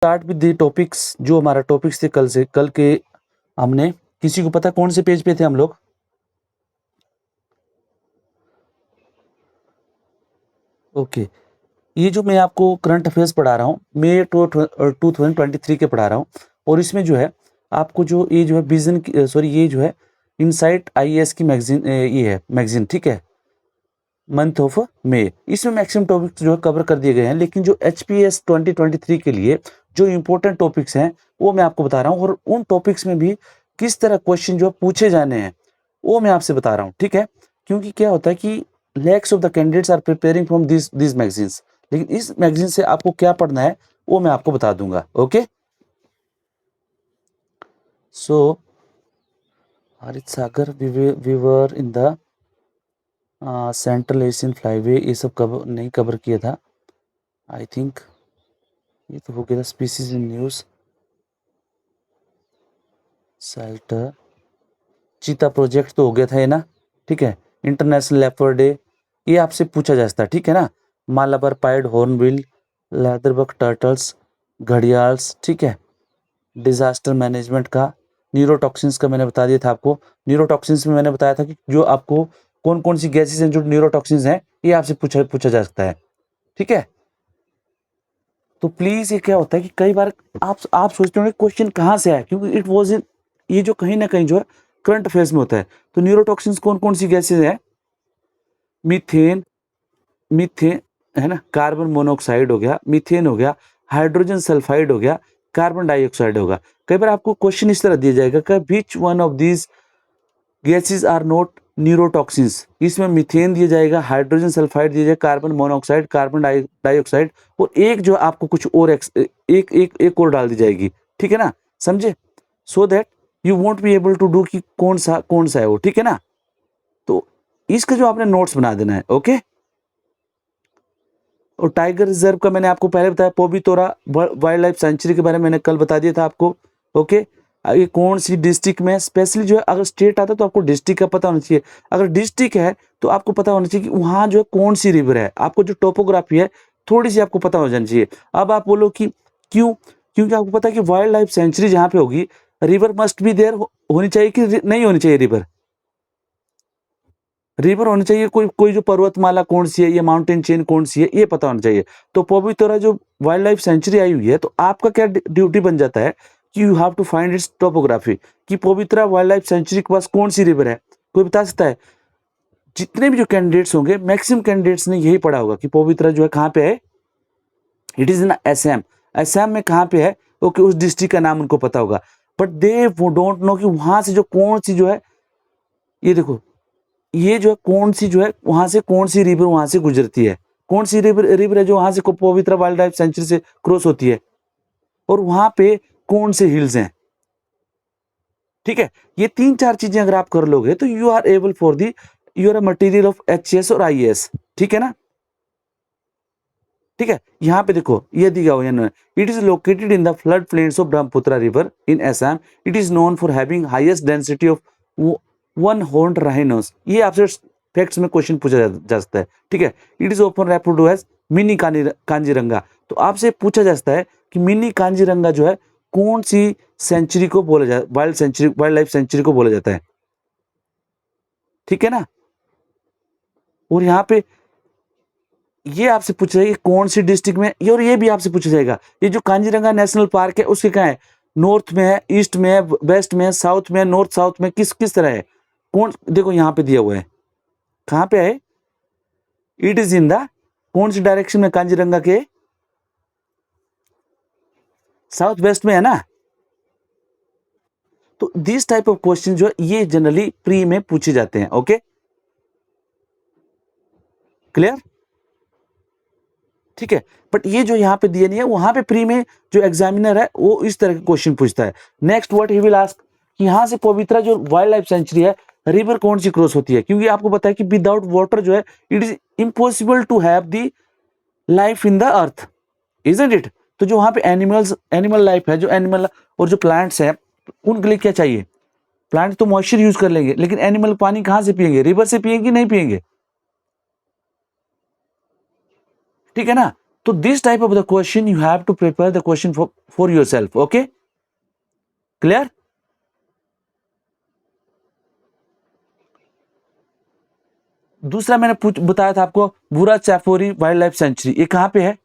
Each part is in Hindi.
Start with the topics. जो हमारा टॉपिक्स थे कल के हमने, किसी को पता कौन से पेज पे थे हम लोग? ओके, ये जो मैं आपको करंट अफेयर्स पढ़ा रहा हूँ, मई 2023 के पढ़ा रहा हूँ, और इसमें जो है आपको जो ये जो है विजन सॉरी ये जो है इनसाइट आईएएस की मैगजीन, ये है मैगजीन, ठीक है, मंथ ऑफ मई। इसमें मैक्सिमम टॉपिक्स जो है कवर कर दिए गए हैं, लेकिन जो एचपीएस 2023 के लिए जो इंपॉर्टेंट टॉपिक्स हैं वो मैं आपको बता रहा हूँ, और उन टॉपिक्स में भी किस तरह क्वेश्चन जो है पूछे जाने हैं वो मैं आपसे बता रहा हूँ, ठीक है। क्योंकि क्या होता है कि lakhs of the candidates are preparing from this magazines, लेकिन इस मैगजीन से आपको क्या पढ़ना है वो मैं आपको बता दूंगा। Okay, so Harit Sagar, we were in the central Asian flyway, ये सब कवर नहीं कवर किया था आई थिंक। ये तो हो गया था स्पीसीज इन न्यूज, सेल्टर, चीता प्रोजेक्ट तो हो गया था ये ना, ठीक है। इंटरनेशनल लेपर्ड डे, ये आपसे पूछा जा सकता है, ठीक है ना। Malabar pied hornbill, leatherback turtles, gharials, ठीक है। डिजास्टर मैनेजमेंट का, न्यूरोटॉक्सिन्स का मैंने बता दिया था आपको। न्यूरोटॉक्सिन्स में मैंने बताया था कि जो आपको कौन कौन सी गैसेस हैं जो न्यूरोटॉक्सिन्स हैं, ये आपसे पूछा जा सकता है, ठीक है। तो प्लीज, ये क्या होता है कि कई बार आप सोचते होंगे क्वेश्चन कहाँ से आया, क्योंकि इट वाज ये जो कहीं ना कहीं जो है करंट अफेयर्स में होता है। तो न्यूरोटॉक्सिन्स कौन कौन सी गैसेज है? मीथेन, मीथेन है ना, कार्बन मोनोऑक्साइड हो गया, मीथेन हो गया, हाइड्रोजन सल्फाइड हो गया, कार्बन डाइऑक्साइड होगा। कई बार आपको क्वेश्चन इस तरह दिया जाएगा कि which one of these gases are not neurotoxins. इसमें मीथेन दिया जाएगा, हाइड्रोजन सल्फाइड दिया जाएगा, कार्बन मोनोऑक्साइड, कार्बन डाइऑक्साइड, और एक जो आपको कुछ और एक और डाल दी जाएगी, ठीक है ना, समझे। So that you won't be able to do कि कौन सा है वो, ठीक है ना। तो इसका जो आपने नोट्स बना देना है, ओके। और टाइगर रिजर्व का मैंने आपको पहले बताया, पोबितोरा वाइल्ड लाइफ सेंचुरी के बारे में मैंने कल बता दिया था आपको, ओके। ये कौन सी डिस्ट्रिक्ट में, स्पेशली जो है अगर स्टेट आता है तो आपको डिस्ट्रिक्ट का पता होना चाहिए। अगर डिस्ट्रिक्ट है तो आपको पता होना चाहिए कि वहाँ जो है कौन सी रिवर है, आपको जो टोपोग्राफी है थोड़ी सी आपको पता हो जानी चाहिए। अब आप बोलो कि क्यों? क्योंकि आपको पता है कि वाइल्ड लाइफ सेंचुरी जहाँ पे होगी, रिवर मस्ट बी देयर, होनी चाहिए कि नहीं होनी चाहिए रिवर? रिवर होनी चाहिए। कोई कोई जो पर्वतमाला कौन सी है, ये माउंटेन चेन कौन सी है, ये पता होना चाहिए। तो पवित्रा जो वाइल्ड लाइफ सेंचुरी आई हुई है, तो आपका क्या ड्यूटी बन जाता है कि you have to find its topography, कि पवित्रा वाइल्ड लाइफ सेंचुरी के पास कौन सी रिवर है। कोई बता सकता है? जितने भी जो कैंडिडेट्स होंगे, मैक्सिमम कैंडिडेट्स ने यही पढ़ा होगा कि पवित्रा जो है कहाँ पे है, it is in Assam. Assam में कहाँ पे है, ओके, उस डिस्ट्रिक्ट का नाम उनको पता होगा। बट दे डोंट नो कि वहां से जो कौन सी जो है, ये देखो, ये जो है कौन सी जो है वहां से कौन सी रिवर वहां से गुजरती है, कौन सी रिवर है जो वहां से पवित्रा वाइल्ड लाइफ सेंचुरी से क्रॉस होती है, और वहां पे कौन से हिल्स हैं, ठीक है। ये तीन चार चीजें अगर आप कर लोगे तो you are able for the, you are a material of HS और आईएएस, ठीक है ना। ठीक है, यहाँ पे देखो ये दिया हुआ है, it is located in the flood plains of Brahmaputra river in Assam. It is known for having highest density of one horned rhinos. ये आपसे फैक्ट्स में क्वेश्चन पूछा जा सकता है, ठीक है। It is open refer to as mini Kaziranga. तो आपसे पूछा जा सकता है कि मिनी कांजीरंगा जो है कौन सी सेंचुरी को बोला जाता है, वाइल्ड लाइफ सेंचुरी को बोला जाता है, ठीक है ना। और यहाँ पे ये आपसे पूछा जाएगा कौन सी डिस्ट्रिक्ट में, ये और ये भी आपसे पूछा जाएगा, ये जो कांजीरंगा नेशनल पार्क है उसके कहाँ है, नॉर्थ में है, ईस्ट में है, वेस्ट में है, साउथ में है, नॉर्थ साउथ में, किस किस तरह है, कौन, देखो यहाँ पे दिया हुआ है, कहाँ पे है, इट इज इन द, कौन सी डायरेक्शन में, कांजीरंगा के साउथ वेस्ट में है ना। तो दिस टाइप ऑफ क्वेश्चन जो है ये जनरली प्री में पूछे जाते हैं, ओके, क्लियर, ठीक है। बट ये जो यहाँ पे दिया नहीं है, वहां पे प्री में जो एग्जामिनर है वो इस तरह के क्वेश्चन पूछता है। Next what he will ask, यहाँ से पवित्रा जो वाइल्ड लाइफ सेंचुरी है, रिवर कौन सी क्रॉस होती है, क्योंकि आपको पता है कि विदाउट वाटर जो है it is impossible to have the life in the earth, isn't it. तो जो वहां पे एनिमल लाइफ है, जो एनिमल और जो प्लांट्स है, उनके लिए क्या चाहिए, प्लांट तो मॉइस्चर यूज कर लेंगे, लेकिन एनिमल पानी कहाँ से पियेंगे, रिवर से पियेंगे नहीं पियेंगे, ठीक है ना। तो this type of the question you have to prepare the question for yourself. Okay, clear? दूसरा मैंने बताया था आपको बुरा चापोरी वाइल्ड लाइफ सेंचुरी. ये कहां पे है?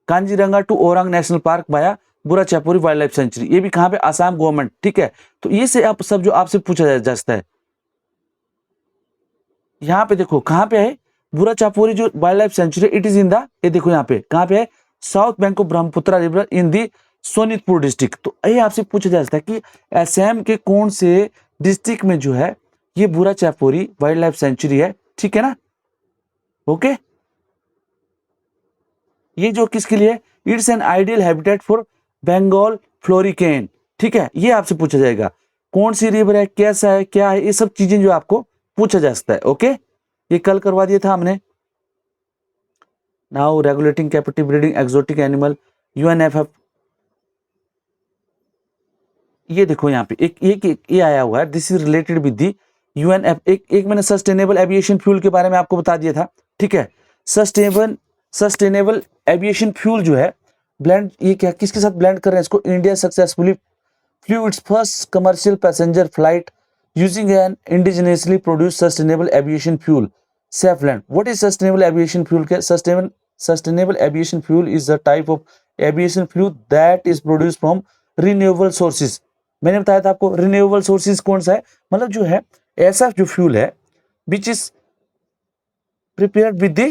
Kaziranga to Orang national park via Burachapori wildlife sanctuary. ये भी कहां पे? आसाम गवर्नमेंट. ठीक है, तो ये से आप सब जो आपसे पूछा जा सकता है. यहाँ पे देखो कहां पे है बुरा चापोरी जो wild life sanctuary. It is in the, ये देखो यहाँ पे कहां पे है? South bank of Brahmaputra river in the Sonitpur district. तो ये आपसे पूछा जा सकता है कि असम के कौन से डिस्ट्रिक्ट में जो है ये बुरा चापोरी वाइल्ड लाइफ सेंचुरी है. ठीक है ना? ओके, ये जो किसके लिए? It's an ideal habitat for Bengal florican. ठीक है, ये आपसे पूछा जाएगा कौन सी रिवर है, कैसा है, क्या है, ये सब चीजें जो आपको पूछा जा सकता है. ओके, ये कल करवा दिया था हमने. Now regulating captive breeding exotic animal UNFF. ये देखो यहाँ पे एक ये आया हुआ है. This is related with the UNF. एक मैंने सस्टेनेबल एविएशन फ्यूल के बारे में आपको बता दिया था. ठीक है, सस्टेनेबल एविएशन फ्यूल जो है ब्लेंड, ये क्या किसके साथ ब्लेंड कर रहे हैं इसको? India successfully flew its first commercial passenger flight using an indigenously produce sustainable aviation fuel सेफलैंड. What is sustainable aviation fuel? के sustainable aviation fuel is the type of aviation fuel that is produce from renewable sources. मैंने बताया था आपको रिन्यूएबल सोर्सेज कौन सा है, मतलब जो है ऐसा जो फ्यूल है which is prepared with the,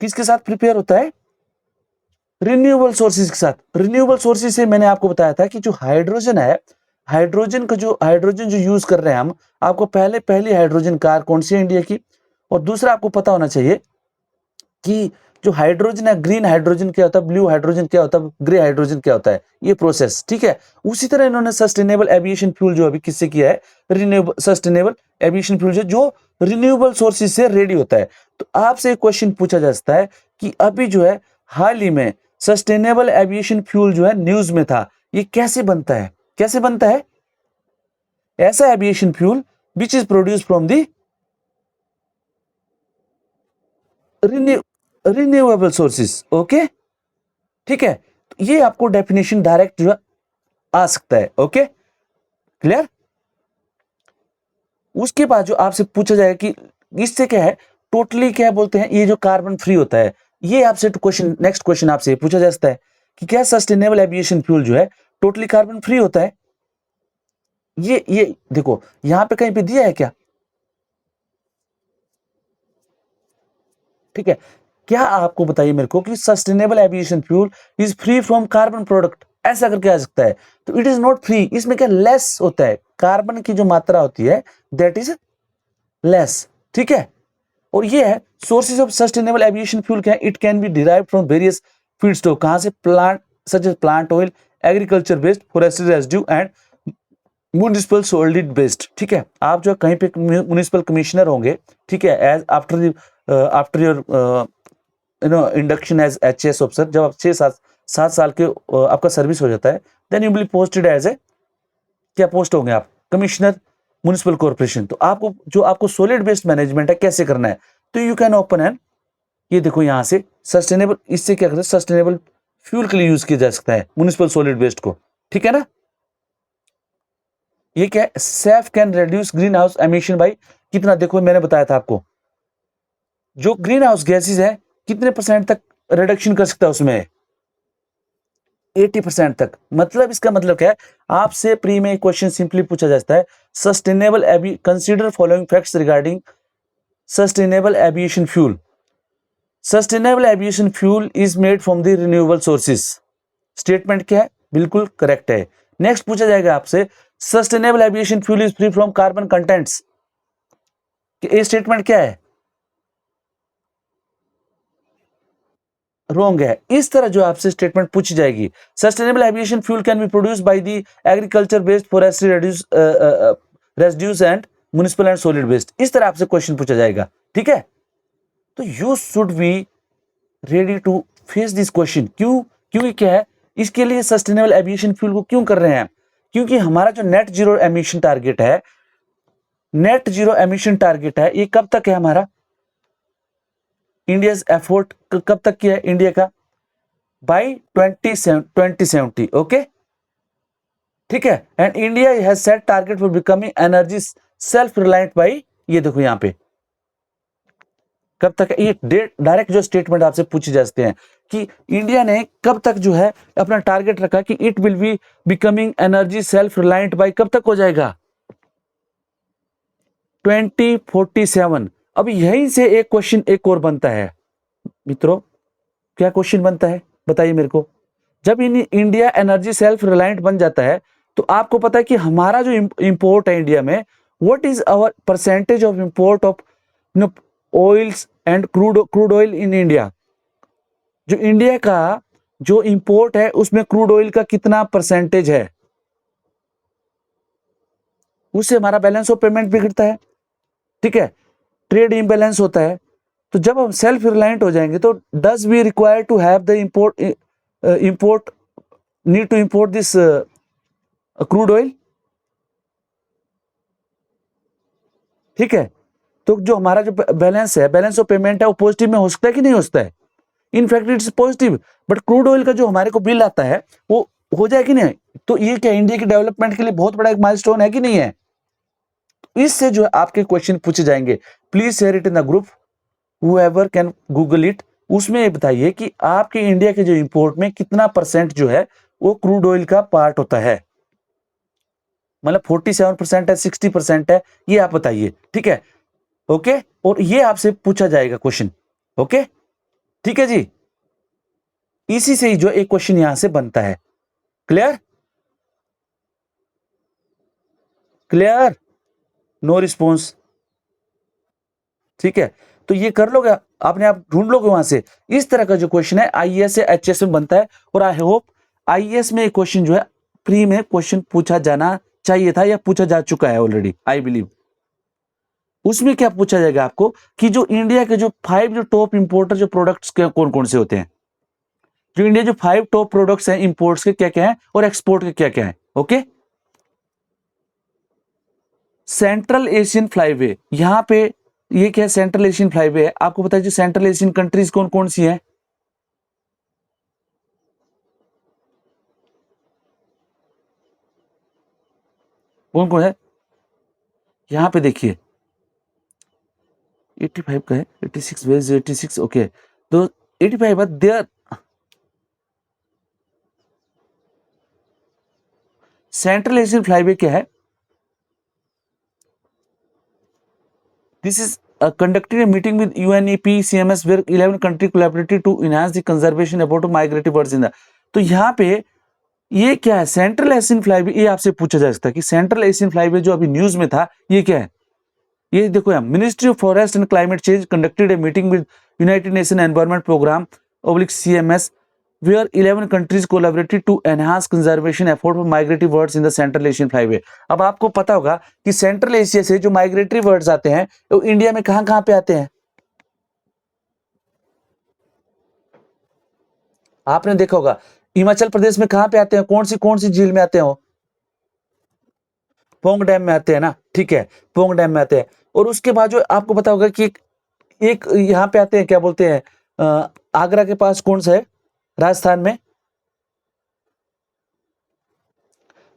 किसके साथ प्रिपेयर होता है? रिन्यूएबल सोर्सेज के साथ. रिन्यूएबल सोर्सेज से मैंने आपको बताया था कि जो हाइड्रोजन है, हाइड्रोजन जो यूज कर रहे हैं हम, आपको पहली हाइड्रोजन कार कौन सी है इंडिया की, और दूसरा आपको पता होना चाहिए कि जो हाइड्रोजन है, ग्रीन हाइड्रोजन क्या होता है, ब्लू हाइड्रोजन क्या होता है, ग्रे हाइड्रोजन क्या होता है, ये प्रोसेस. ठीक है, उसी तरह इन्होंने सस्टेनेबल एविएशन फ्यूल जो अभी किससे किया है? रिन्यूएबल सस्टेनेबल एविएशन फ्यूल जो रिन्यूएबल सोर्सेज से रेडी होता है. तो आपसे एक क्वेश्चन पूछा जा सकता है कि अभी जो है हाल ही में सस्टेनेबल एविएशन फ्यूल जो है न्यूज में था, ये कैसे बनता है? कैसे बनता है ऐसा aviation fuel which is produce from the renewable sources. Okay, ठीक है, तो ये आपको डेफिनेशन डायरेक्ट जो आ सकता है. Okay, clear? उसके बाद जो आपसे पूछा जाएगा कि इससे क्या है, टोटली क्या बोलते हैं, ये जो कार्बन फ्री होता है, ये आपसे क्वेश्चन, नेक्स्ट क्वेश्चन आपसे पूछा जा सकता है कि क्या सस्टेनेबल एविएशन फ्यूल जो है टोटली कार्बन फ्री होता है? ये देखो यहां पे कहीं पे दिया है क्या? ठीक है, क्या आपको बताइए मेरे को कि sustainable aviation fuel is free from carbon product, ऐसा करके आ सकता है? तो इट इज नॉट फ्री. इसमें क्या लेस होता है, कार्बन की जो मात्रा होती है दैट इज लेस. ठीक है, और ये है sources of sustainable aviation fuel क्या है? It can be derived from various feedstock. कहां से? Plant such as plant oil, agriculture based, forestry residue and municipal solid based. ठीक है, आप जो कहीं पे म्युनिसिपल कमिश्नर होंगे, ठीक है, as after your induction as HS officer, जब आप 6-7 साल के आपका सर्विस हो जाता है, then you will posted as a, क्या पोस्ट होंगे आप? Commissioner municipal corporation. तो आपको सॉलिड वेस्ट मैनेजमेंट है, कैसे करना है? तो यू कैन ओपन एंड, ये देखो यहां से सस्टेनेबल, इससे क्या करते हैं, सस्टेनेबल फ्यूल के लिए यूज किया जा सकता है म्युनिसिपल सॉलिड वेस्ट को. ठीक है ना? ये क्या है? Safe can reduce green house emission by कितना? देखो मैंने बताया था आपको, जो ग्रीन हाउस गैसेज है कितने % तक रिडक्शन कर सकता है उसमें? 80% तक. मतलब इसका मतलब क्या है? आपसे प्री में क्वेश्चन सिंपली पूछा जाता है, sustainable consider following facts regarding sustainable aviation fuel. Sustainable aviation fuel is made from the renewable sources. Statement क्या है? बिल्कुल करेक्ट है. नेक्स्ट पूछा जाएगा आपसे, sustainable aviation fuel is free from carbon contents. ये स्टेटमेंट क्या है? रॉन्ग है. इस तरह जो आपसे स्टेटमेंट पूछी जाएगी, sustainable aviation fuel can be produce by the agriculture based, forestry residues and municipal and solid waste. इस तरह आपसे क्वेश्चन पूछा जाएगा. ठीक है, तो you should be ready to face this question. क्योंकि क्या है, इसके लिए सस्टेनेबल एविएशन फ्यूल को क्यों कर रहे हैं? क्योंकि हमारा जो नेट जीरो एमिशन टारगेट है, ये कब तक है हमारा? इंडियाज एफर्ट कब तक किया है इंडिया का, बाई 2070, ओके, ठीक है। And India has set target for becoming energy self reliant by, ये देखो यहाँ पे कब तक, ये डायरेक्ट जो स्टेटमेंट आपसे पूछे जा सकते हैं कि इंडिया ने कब तक जो है अपना टारगेट रखा कि it will be becoming energy self reliant by, कब तक हो जाएगा, 2047। अब यहीं से एक क्वेश्चन एक और बनता है मित्रों, क्या क्वेश्चन बनता है बताइए मेरे को। जब इंडिया एनर्जी सेल्फ रिलायंट बन जाता है तो आपको पता है कि हमारा जो इंपोर्ट है इंडिया में, what is our percentage of import of oils and crude oil in India. जो इंडिया का जो इंपोर्ट है उसमें क्रूड ऑयल का कितना परसेंटेज है, उससे हमारा बैलेंस ऑफ पेमेंट बिगड़ता है, ठीक है, ट्रेड इम्बैलेंस होता है। तो जब हम सेल्फ रिलायंट हो जाएंगे तो does we require to have the import need to import this crude oil, ठीक है। तो जो हमारा जो बैलेंस है, बैलेंस ऑफ पेमेंट है, वो पॉजिटिव में हो सकता है कि नहीं हो सकता है, in fact it's positive. But crude oil का जो हमारे को बिल आता है वो हो जाए कि नहीं, तो ये क्या इंडिया के डेवलपमेंट के लिए बहुत बड़ा एक माइलस्टोन है कि नहीं है। इससे जो है आपके क्वेश्चन पूछे जाएंगे, please share it in the group, whoever can Google it. उसमें ये बताइए कि आपके इंडिया के जो इंपोर्ट में कितना परसेंट जो है वो क्रूड ऑयल का पार्ट होता है, मतलब 47% है, 60% है, ये आप बताइए, ठीक है, ओके। और ये आपसे पूछा जाएगा क्वेश्चन, ओके, ठीक है जी। इसी से ही जो एक क्वेश्चन यहां से बनता है, क्लियर, क्लियर, नो रिस्पॉन्स, ठीक है। तो ये कर लोगे, आपने आप ढूंढ लोगे वहां से। इस तरह का जो क्वेश्चन है आईएएस या एचएस में बनता है, और आई होप आईएएस में एक क्वेश्चन जो है प्री में क्वेश्चन पूछा जाना चाहिए था या पूछा जा चुका है ऑलरेडी, आई बिलीव। उसमें क्या पूछा जाएगा आपको कि जो इंडिया के जो 5 जो टॉप इंपोर्टर जो प्रोडक्ट्स के कौन कौन से होते हैं, जो इंडिया जो 5 टॉप प्रोडक्ट्स हैं इंपोर्ट्स के क्या क्या है और एक्सपोर्ट के क्या क्या है, ओके। सेंट्रल एशियन फ्लाईवे, यहां पे ये क्या सेंट्रल एशियन फ्लाईवे है, आपको पता है जो सेंट्रल एशियन कंट्रीज कौन कौन सी है, कौन कौन है, यहां पे देखिए 85 का है, 86 वेज 86, ओके। तो 85 है देयर, सेंट्रल एशियन फ्लाईवे क्या है, this is conducted a meeting with UNEP CMS where 11 country collaborated to enhance the conservation about migratory birds in the, तो यहाँ पे ये क्या है सेंट्रल एशियन फ्लाईवे, ये आपसे पूछा जा सकता है कि सेंट्रल एशियन फ्लाईवे जो अभी न्यूज में था ये क्या है। ये देखो यहाँ Ministry of Forest and climate Change conducted a meeting with United Nation Environment Programme CMS where 11 countries collaborated to enhance conservation effort for migratory birds in the Central Asian Flyway। अब आपको पता होगा कि सेंट्रल एशिया से जो माइग्रेटरी बर्ड्स आते हैं वो इंडिया में कहां पे आते हैं, आपने देखा होगा हिमाचल प्रदेश में कहां पे आते हैं, कौन सी झील में आते हैं, वो पोंग डैम में आते हैं ना, ठीक है, पोंग डैम में आते हैं। और उसके बाद जो आपको पता होगा कि एक यहाँ पे आते हैं, क्या बोलते हैं, आगरा के पास कौन सा है, राजस्थान में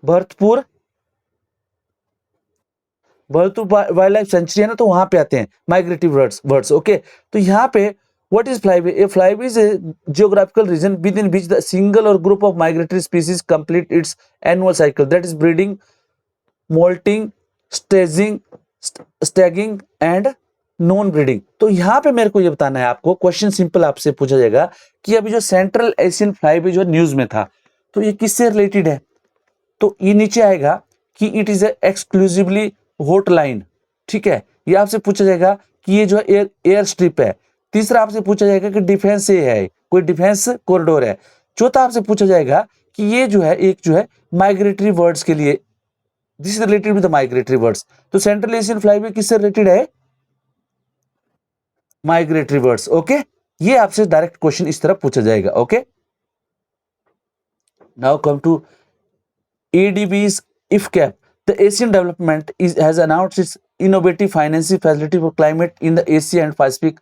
भरतपुर वाइल्ड लाइफ सेंचुरी है ना, तो वहां पे आते हैं माइग्रेटिव बर्ड्स, ओके। तो यहाँ पे what is flyway, a flyway is a geographical region with in which the single or group of migratory species complete its annual cycle, that is breeding, moulting, staging, staging and non breeding. तो यहाँ पे मेरे को ये बताना है आपको, क्वेश्चन सिंपल आपसे पूछा जाएगा कि अभी जो सेंट्रल एशियन फ्लाईवे जो न्यूज में था तो ये किससे रिलेटेड है, तो ये नीचे आएगा कि इट इज एक्सक्लूसिवली हॉटलाइन, ठीक है। ये आपसे पूछा जाएगा कि ये जो एयर स्ट्रिप है। तीसरा आपसे पूछा जाएगा कि डिफेंस से है, कोई डिफेंस कॉरिडोर है। चौथा आपसे पूछा जाएगा कि ये जो है एक जो है माइग्रेटरी बर्ड्स के लिए, this is related with the migratory birds. तो सेंट्रल एशियन फ्लाईवे किससे रिलेटेड है, माइग्रेटरी बर्ड्स, ओके। ये आपसे डायरेक्ट क्वेश्चन इस तरह पूछा जाएगा, okay. Now come to ADB's IFCAP. The Asian Development has announced its innovative financing facility for climate in the Asia and Pacific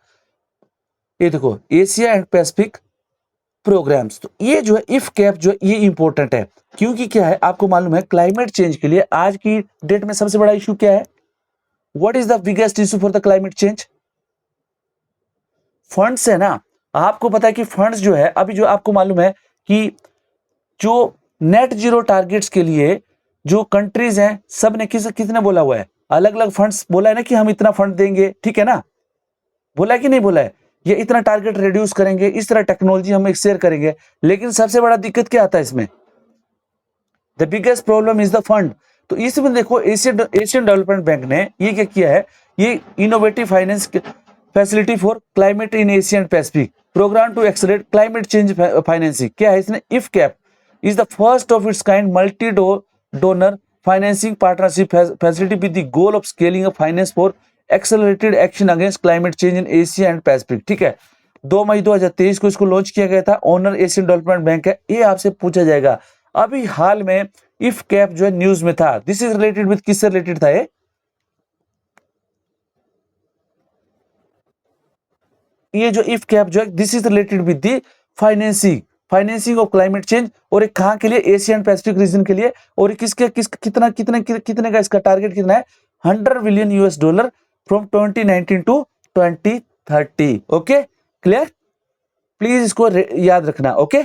ये देखो एशिया एंड पैसिफिक प्रोग्राम्स। तो ये जो है इफ कैप जो है ये इंपॉर्टेंट है, क्योंकि क्या है आपको मालूम है क्लाइमेट चेंज के लिए आज की डेट में सबसे बड़ा इशू क्या है? What is the biggest issue for the climate change? Funds है ना। आपको पता है कि फंड्स जो है अभी जो आपको मालूम है कि जो नेट जीरो टारगेट्स के लिए जो कंट्रीज हैं सब ने किसने बोला हुआ है? अलग अलग फंड्स बोला है ना कि हम इतना फंड देंगे, ठीक है ना? बोला है कि नहीं बोला है? ये इतना टारगेट रिड्यूस करेंगे, इस तरह टेक्नोलॉजी हम शेयर करेंगे। लेकिन सबसे बड़ा दिक्कत क्या आता है इसमें? The biggest problem is the fund. तो इसमें देखो एशियन डेवलपमेंट बैंक ने ये क्या किया है, ये innovative finance facility for climate in Asia and Pacific programme to accelerate climate change financing. क्या है इसने? IFCAP is the first of its kind multi donor financing partnership facility with the goal of scaling up finance for accelerated action against climate change in Asia and Pacific. ठीक है, 2 मई 2023 को इसको लॉन्च किया गया था। ओनर एशियन डेवलपमेंट बैंक है। ये आपसे पूछा जाएगा। अभी हाल में इफ कैप जो है न्यूज में था। दिस इज रिलेटेड विद किससे रिलेटेड था ये जो इफ कैप जो है this is related with the financing of climate change. और एक कहां के लिए? एशिया एंड पैसिफिक रीजन के लिए। और कितने का इसका टारगेट कितना है? 100 billion US dollar from 2019 to 2030। Okay, clear? Please इसको याद रखना। ओके,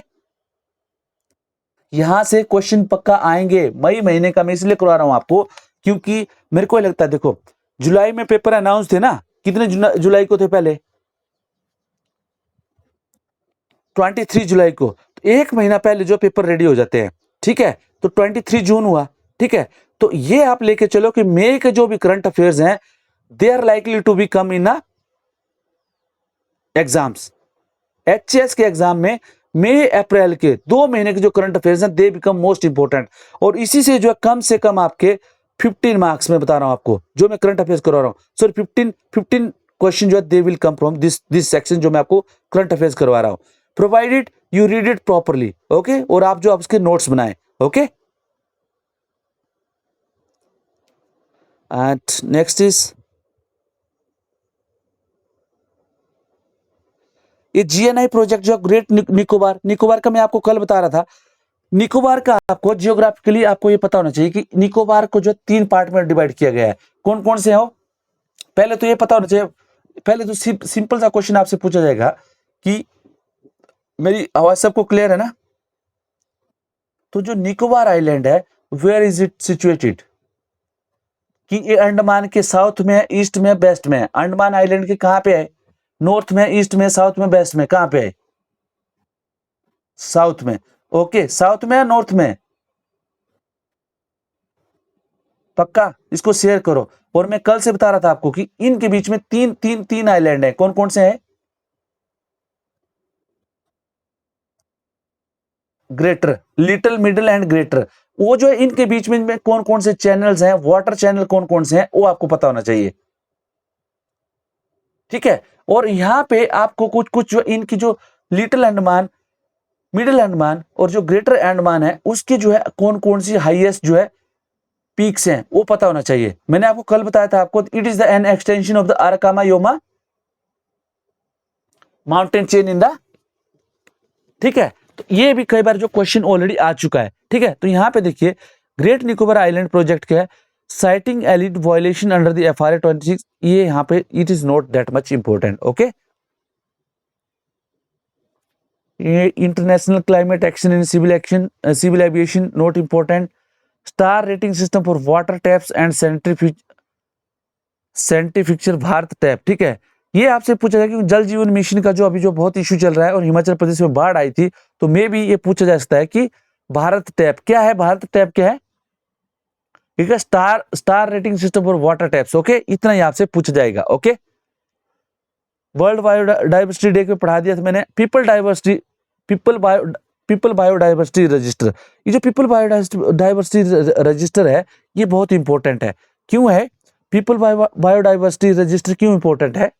यहां से क्वेश्चन पक्का आएंगे। मई महीने का मैं इसलिए करवा रहा हूं आपको क्योंकि मेरे को लगता है, देखो जुलाई में पेपर अनाउंस थे ना, कितने जुलाई को थे पहले? 23 जुलाई को। तो एक महीना पहले जो पेपर रेडी हो जाते हैं, ठीक है? तो 23 जून हुआ, ठीक है? तो ये आप लेके चलो कि मई के जो भी करंट अफेयर्स हैं they are likely to be come in exams. HS के एग्जाम में मई अप्रैल के 2 महीने के जो करंट अफेयर्स हैं दे बिकम मोस्ट इंपोर्टेंट। और इसी से जो है कम से कम आपके 15 मार्क्स में बता रहा हूं आपको, जो मैं करंट अफेयर्स करवा रहा हूं। सॉरी, 15 क्वेश्चन जो है they will come from this section जो मैं आपको करंट अफेयर्स करवा रहा हूं, provided you read it properly. Okay, और आप जो आप उसके नोट्स बनाए। ओके, एंड नेक्स्ट इज ये जीएनआई प्रोजेक्ट जो ग्रेट निकोबार का मैं आपको कल बता रहा था। निकोबार का आपको जियोग्राफिकली आपको ये पता होना चाहिए कि निकोबार को जो 3 पार्ट में डिवाइड किया गया है। कौन कौन से हो? पहले तो ये पता होना चाहिए। पहले तो सिंपल सा क्वेश्चन आपसे पूछा जाएगा कि मेरी आवाज सबको क्लियर है ना? तो जो निकोबार आइलैंड है वेयर इज इट सिचुएटेड? कि ये अंडमान के साउथ में है, ईस्ट में, वेस्ट में है। अंडमान आइलैंड के कहां पे है? नॉर्थ में, ईस्ट में, साउथ में, वेस्ट में, कहां पे है? साउथ में। ओके, साउथ में या नॉर्थ में? पक्का इसको शेयर करो। और मैं कल से बता रहा था आपको कि इनके बीच में तीन आइलैंड है। कौन कौन से हैं? Greater, little, middle and greater. वो जो है इनके बीच में कौन कौन से चैनल्स हैं, वाटर चैनल कौन कौन से हैं, वो आपको पता होना चाहिए। ठीक है, और यहां पे आपको कुछ कुछ जो इनकी जो लिटिल अंडमान, मिडिल अंडमान और जो ग्रेटर अंडमान है उसकी जो है कौन कौन सी हाईएस्ट जो है पीक्स हैं वो पता होना चाहिए। मैंने आपको कल बताया था आपको, it is the an extension of the Arakan Yoma mountain chain in the, ठीक है? तो ये भी कई बार जो क्वेश्चन ऑलरेडी आ चुका है। ठीक है, तो यहां पे देखिए ग्रेट निकोबार आइलैंड प्रोजेक्ट क्या है? Sighting alleged violation under the FRA 26। ये यहां पे it is not that much important. Okay, ये international climate action in civil aviation not important. Star rating system for water taps and सेंट्रीफ्यूचर भारत टैप। ठीक है, ये आपसे पूछा जाएगा कि जल जीवन मिशन का जो अभी जो बहुत इश्यू चल रहा है और हिमाचल प्रदेश में बाढ़ आई थी, तो मे भी ये पूछा जा सकता है कि भारत टैप क्या है? भारत टैप क्या है? ठीक है, star rating system for water taps. Okay, इतना ही आपसे पूछा जाएगा। ओके, वर्ल्ड बायोडाइवर्सिटी डे को पढ़ा दिया था मैंने। People biodiversity register. ये जो पीपल बायोडाइवर्सिटी रजिस्टर है ये बहुत इंपॉर्टेंट है। क्यों है पीपल बायोडाइवर्सिटी रजिस्टर क्यों इंपॉर्टेंट है?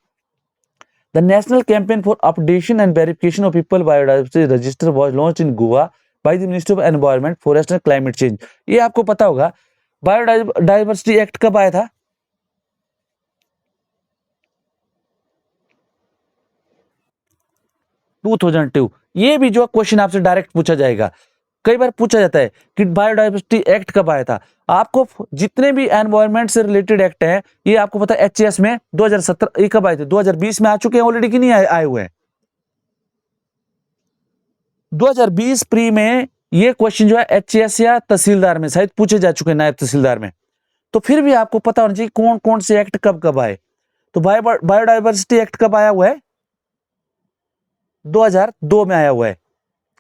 The national campaign for updation and verification of people biodiversity register was launched in Goa by the ministry of environment forest and climate change. ये आपको पता होगा। बायोडाइवर्सिटी एक्ट कब आया था? 2002। ये भी जो क्वेश्चन आपसे डायरेक्ट पूछा जाएगा। कई बार पूछा जाता है कि बायोडाइवर्सिटी एक्ट कब आया था। आपको जितने भी एनवायरनमेंट से रिलेटेड एक्ट हैं, ये आपको पता है एचएस में 2017 ये कब आए थे, 2020 में आ चुके हैं ऑलरेडी कि नहीं आए हुए हैं। 2020 प्री में ये क्वेश्चन जो है एचएस या तहसीलदार में शायद पूछे जा चुके हैं, नायब तहसीलदार में। तो फिर भी आपको पता होना चाहिए कौन कौन से एक्ट कब कब आए। तो बायोडाइवर्सिटी एक्ट कब आया हुआ है, 2002 में आया हुआ है।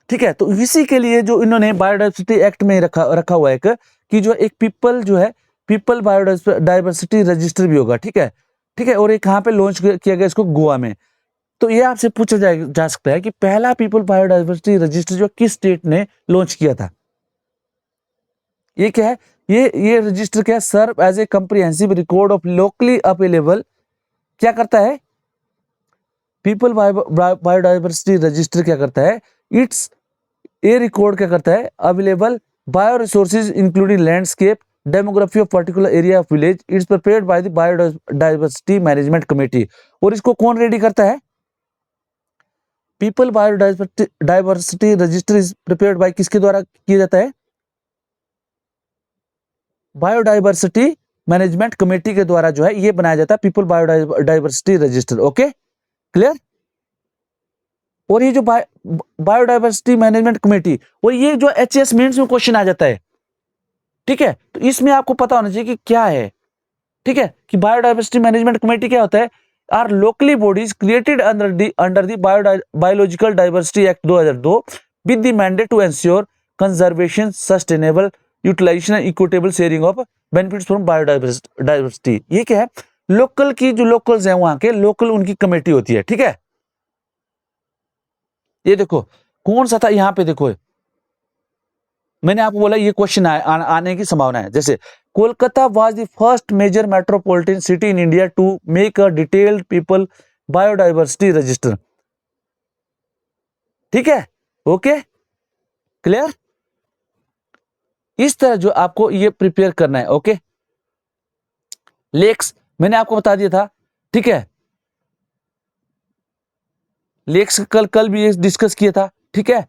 ठीक है, तो इसी के लिए जो इन्होंने बायोडाइवर्सिटी एक्ट में रखा हुआ है कि जो एक पीपल बायोडाइवर्सिटी रजिस्टर भी होगा। ठीक है, ठीक है, और ये कहाँ पे लॉन्च किया गया, इसको गोवा में। तो ये आपसे पूछा जा सकता है कि पहला पीपल बायोडाइवर्सिटी रजिस्टर जो किस स्टेट ने लॉन्च किया था। ये क्या है, ये रजिस्टर क्या है, serve as a comprehensive record of locally available, क्या करता है, पीपल बायोडाइवर्सिटी रजिस्टर क्या करता है, इट्स ये रिकॉर्ड क्या करता है, available bio resources including landscape demography of particular area of village, it's prepared by the biodiversity management committee. और इसको कौन रेडी करता है, people biodiversity register is prepared by, किसके द्वारा किया जाता है, बायोडाइवर्सिटी मैनेजमेंट कमेटी के द्वारा जो है ये बनाया जाता है people biodiversity register. Okay, clear. और ये जो बायोडाइवर्सिटी मैनेजमेंट कमेटी, और ये जो एचएस मेंस में क्वेश्चन आ जाता है। ठीक है, तो इसमें आपको पता होना चाहिए कि क्या है। ठीक है, कि बायोडाइवर्सिटी मैनेजमेंट कमेटी क्या होता है, are locally bodies created under the biological diversity act 2002 with the mandate to ensure conservation, sustainable utilization and equitable sharing of benefits from biodiversity. ये क्या है, लोकल की जो लोकल्स हैं वहां के लोकल उनकी कमेटी होती है। ठीक है, ये देखो कौन सा था, यहां पे देखो मैंने आपको बोला ये क्वेश्चन आने की संभावना है। जैसे Kolkata was the first major metropolitan city in India to make a detailed people biodiversity register. ठीक है, ओके, क्लियर। इस तरह जो आपको ये प्रिपेयर करना है। ओके, लेक्स मैंने आपको बता दिया था। ठीक है, लेक्स कल भी डिस्कस किया था। ठीक है,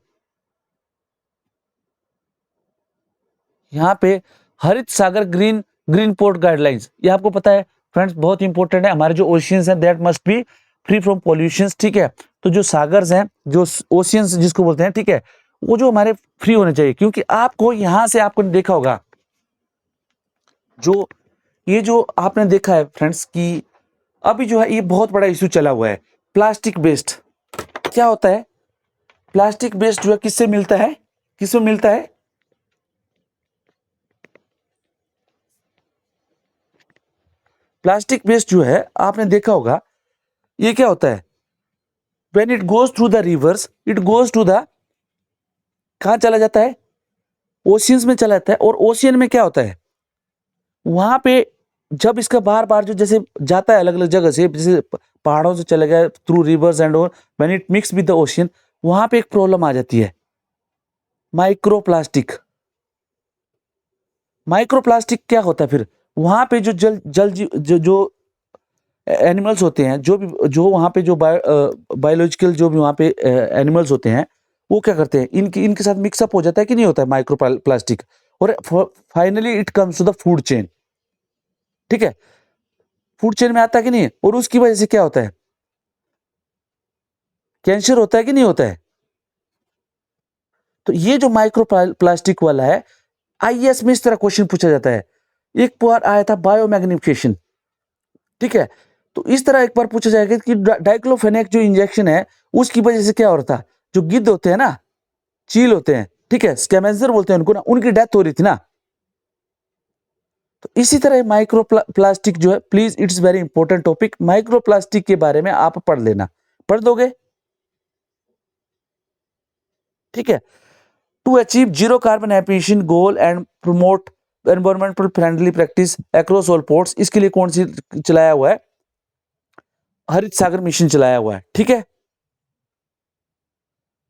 यहाँ पे हरित सागर ग्रीन पोर्ट गाइडलाइंस, ये आपको पता है फ्रेंड्स, बहुत इंपॉर्टेंट है। हमारे जो ओशियंस हैं that must be free from pollutions. ठीक है, तो जो सागर्स हैं, जो ओशियंस जिसको बोलते हैं, ठीक है, वो जो हमारे फ्री होने चाहिए। क्योंकि आपको यहां से आपको देखा होगा जो ये जो आपने देखा है फ्रेंड्स कि अभी जो है ये बहुत बड़ा इश्यू चला हुआ है, प्लास्टिक वेस्ट। क्या होता है, प्लास्टिक वेस्ट जो है किससे मिलता है, किससे मिलता है, प्लास्टिक वेस्ट जो है आपने देखा होगा ये क्या होता है, when it goes through the rivers it goes to the, कहां चला जाता है, ओशियंस में चला जाता है। और ओशियन में क्या होता है, वहां पे जब इसका बार बार जो जैसे जाता है अलग अलग जगह से, जैसे पहाड़ों से चले गए थ्रू रिवर्स एंड और when it mix with the ocean, वहां पे एक प्रॉब्लम आ जाती है, माइक्रोप्लास्टिक। माइक्रोप्लास्टिक क्या होता है, फिर वहां पे जो जो एनिमल्स होते हैं, जो वहां पे जो बायोलॉजिकल जो भी वहां पे एनिमल्स होते हैं, वो क्या करते हैं, इनके साथ मिक्सअप हो जाता है कि नहीं होता है माइक्रो प्लास्टिक, और finally it comes to the food chain. ठीक है, फूड चेन में आता है कि नहीं, और उसकी वजह से क्या होता है, कैंसर होता है कि नहीं होता है। तो ये जो माइक्रो प्लास्टिक वाला है, आईएएस में इस तरह क्वेश्चन पूछा जाता है। एक बार आया था बायोमैग्निफिकेशन। ठीक है, तो इस तरह एक बार पूछा जाएगा कि डाइक्लोफेनेक जो इंजेक्शन है उसकी वजह से क्या हो रहा था, जो गिद्ध होते हैं ना, चील होते हैं, ठीक है, स्कैवेंजर बोलते हैं उनको ना, उनकी डेथ हो रही थी ना। तो इसी तरह माइक्रो प्लास्टिक जो है, please it's very important topic, micro plastic के बारे में आप पढ़ लेना, पढ़ दोगे। ठीक है, to achieve zero carbon emission goal and promote environmental friendly practice across all ports, इसके लिए कौन सी चलाया हुआ है, हरित सागर मिशन चलाया हुआ है। ठीक है,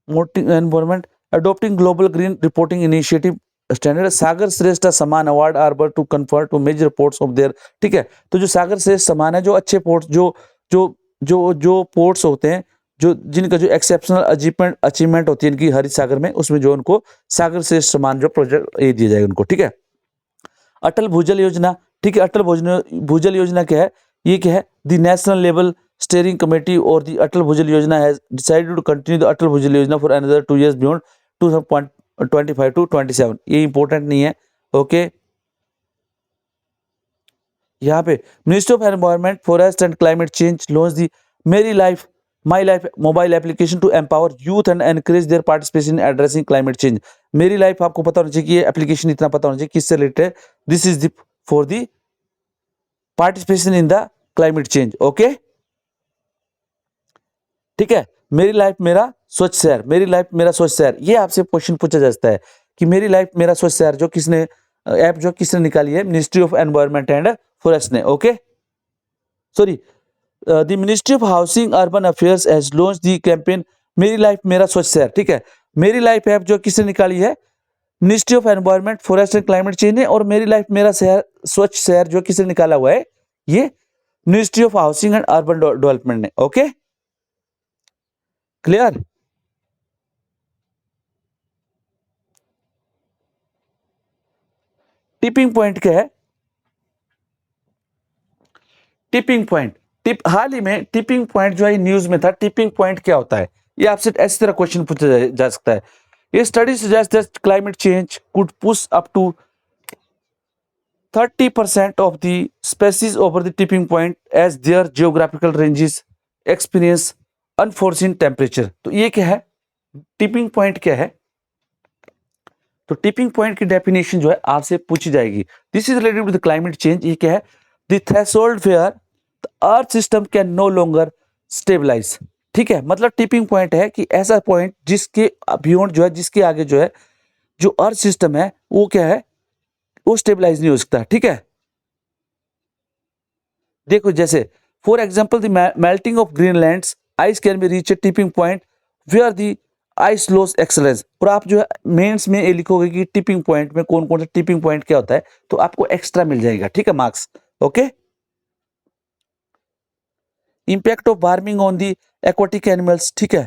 environment adopting global green reporting initiative standard, Sagar Shreshtha Samman award are but to confer to major ports of there. ठीक है, तो जो सागर श्रेष्ठ सम्मान है, जो अच्छे पोर्ट्स जो जो जो जो पोर्ट्स होते हैं जो जिनका जो एक्सेप्शनल अचीवमेंट होती है इनकी हरित सागर में, उसमें जो उनको सागर से समान जो प्रोजेक्ट ये दिया जाएगा उनको, ठीक है। अटल भूजल योजना, ठीक है। अटल भूजल योजना क्या है? ये क्या है? The national level steering committee और the Atal Bhujal Yojana has decided to continue the Atal Bhujal Yojana for another 2 years beyond 2025 to 27। ये इंपॉर्टेंट नहीं है, ओके। यहाँ पे ministry of environment forest and climate change launch the Meri life my life mobile application to empower youth and encourage their participation in addressing climate change. Meri life आपको पता होना चाहिए कि ये एप्लीकेशन इतना पता होना चाहिए किससे रिलेटेड है। This is the for the participation in the climate change, okay, ठीक है। मेरी लाइफ मेरा स्वच्छ शहर, मेरी लाइफ मेरा स्वच्छ शहर, ये आपसे क्वेश्चन पूछा जा सकता है कि मेरी लाइफ मेरा स्वच्छ शहर जो किसने ऐप जो किसने निकाली है? Ministry of environment and forest ने, okay. Sorry, the ministry of housing urban affairs has launch the campaign Meri life Mera Swachh शहर, ठीक है। मेरी लाइफ ऐप जो किसने निकाली है? Ministry of environment forest and climate change ने। और मेरी लाइफ मेरा शहर स्वच्छ शहर जो किसने निकाला हुआ है? ये ministry of housing and urban development ने, ओके, क्लियर। टिपिंग पॉइंट क्या है? टिपिंग पॉइंट, हाल ही में टिपिंग पॉइंट जो है न्यूज में था। टिपिंग पॉइंट क्या होता है? ये आपसे ऐसी तरह क्वेश्चन पूछा जा सकता है। ये study suggest that climate change could push up to 30% of the species over the tipping point as their geographical ranges experience unforeseen temperature. तो ये क्या है? टिपिंग पॉइंट क्या है? तो टिपिंग पॉइंट की डेफिनेशन जो है आपसे पूछी जाएगी। This is related with climate change. ये क्या है? The threshold where the earth system can no longer stabilize, ठीक है। मतलब टिपिंग पॉइंट है कि ऐसा पॉइंट जिसके बियॉन्ड जो है, जिसके आगे जो है जो अर्थ सिस्टम है वो क्या है? वो स्टेबलाइज नहीं हो सकता, ठीक है। देखो जैसे for example the melting of Greenland's ice can be reach a tipping point where the ice loss excellence. और आप जो है मेंस में ये लिखोगे कि टिपिंग पॉइंट में कौन कौन सा टिपिंग पॉइंट क्या होता है, तो आपको एक्स्ट्रा मिल जाएगा, ठीक है, marks, okay. Impact of warming on the aquatic animals, ठीक है,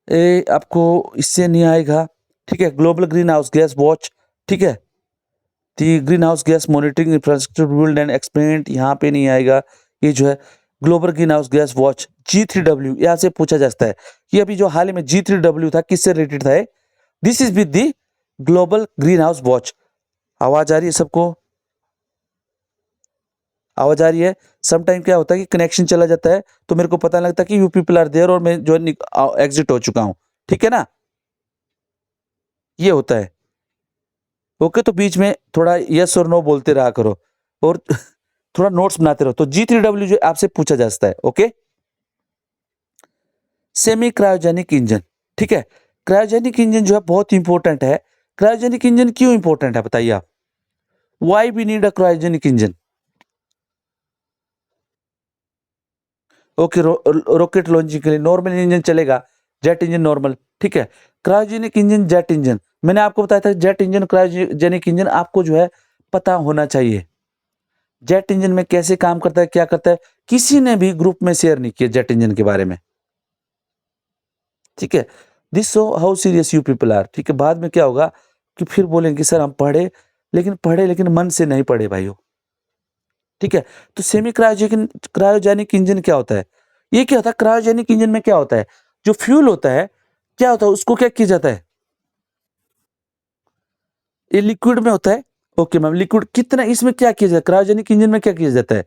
ये आपको इससे नहीं आएगा, ठीक है। Global green house gas watch, ठीक है, the green house gas monitoring infrastructure build and experiment, यहाँ पे नहीं आएगा। ये जो है global green house gas watch G3W, यहाँ से पूछा जा सकता है कि अभी जो हाल ही में G3W था किससे रिलेटेड था? This is with the global green house watch. आवाज आ रही है सबको? आवाज आ रही है? समटाइम क्या होता है कि कनेक्शन चला जाता है तो मेरे को पता नहीं लगता कि यू पीपल आर देयर और मैं जो एग्जिट हो चुका हूं, ठीक है ना, ये होता है, ओके। तो बीच में थोड़ा यस और नो बोलते रहा करो और थोड़ा नोट्स बनाते रहो। तो G3W जो आपसे पूछा जा सकता है, ओके। सेमी क्रायोजेनिक इंजन, ठीक है। क्रायोजेनिक इंजन जो है बहुत इंपॉर्टेंट है। क्रायोजेनिक इंजन क्यों इंपॉर्टेंट है बताइए आप? Why we need a cryogenic engine? Okay, rocket launching के लिए नॉर्मल इंजन चलेगा, जेट इंजन नॉर्मल, ठीक है। क्रायोजेनिक इंजन, जेट इंजन, मैंने आपको बताया था जेट इंजन क्रायोजेनिक इंजन आपको जो है पता होना चाहिए। जेट इंजन में कैसे काम करता है, क्या करता है, किसी ने भी ग्रुप में शेयर नहीं किया जेट इंजन के बारे में, ठीक है। This show how serious you people are, ठीक है। बाद में क्या होगा कि फिर बोलेंगे सर हम पढ़े लेकिन मन से नहीं पढ़े भाइयों, ठीक है। तो सेमी क्रायोजेनिक इंजन क्या होता है? ये क्या होता है? क्रायोजेनिक इंजन में क्या होता है? जो फ्यूल होता है क्या होता है, उसको क्या किया जाता है? ये लिक्विड में होता है, ओके मैम। लिक्विड कितना, इसमें क्या किया जाता है? क्रायोजेनिक इंजन में क्या किया जाता है?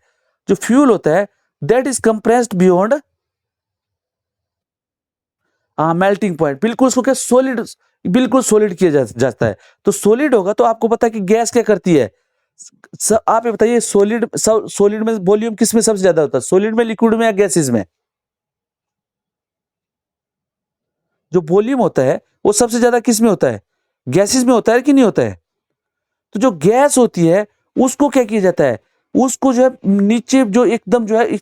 जो फ्यूल होता है that is compressed beyond melting point, बिल्कुल उसको क्या सॉलिड, बिल्कुल सॉलिड किया जाता है। तो सॉलिड होगा तो आपको पता है कि गैस क्या करती है। आप ये बताइए सॉलिड में वॉल्यूम किस में सबसे ज्यादा होता है? सॉलिड में, लिक्विड में, या गैसेस में? जो वॉल्यूम होता है वो सबसे ज्यादा किस में होता है? गैसेस में होता है कि नहीं होता है? तो जो गैस होती है उसको क्या किया जाता है? उसको जो है नीचे जो एकदम जो है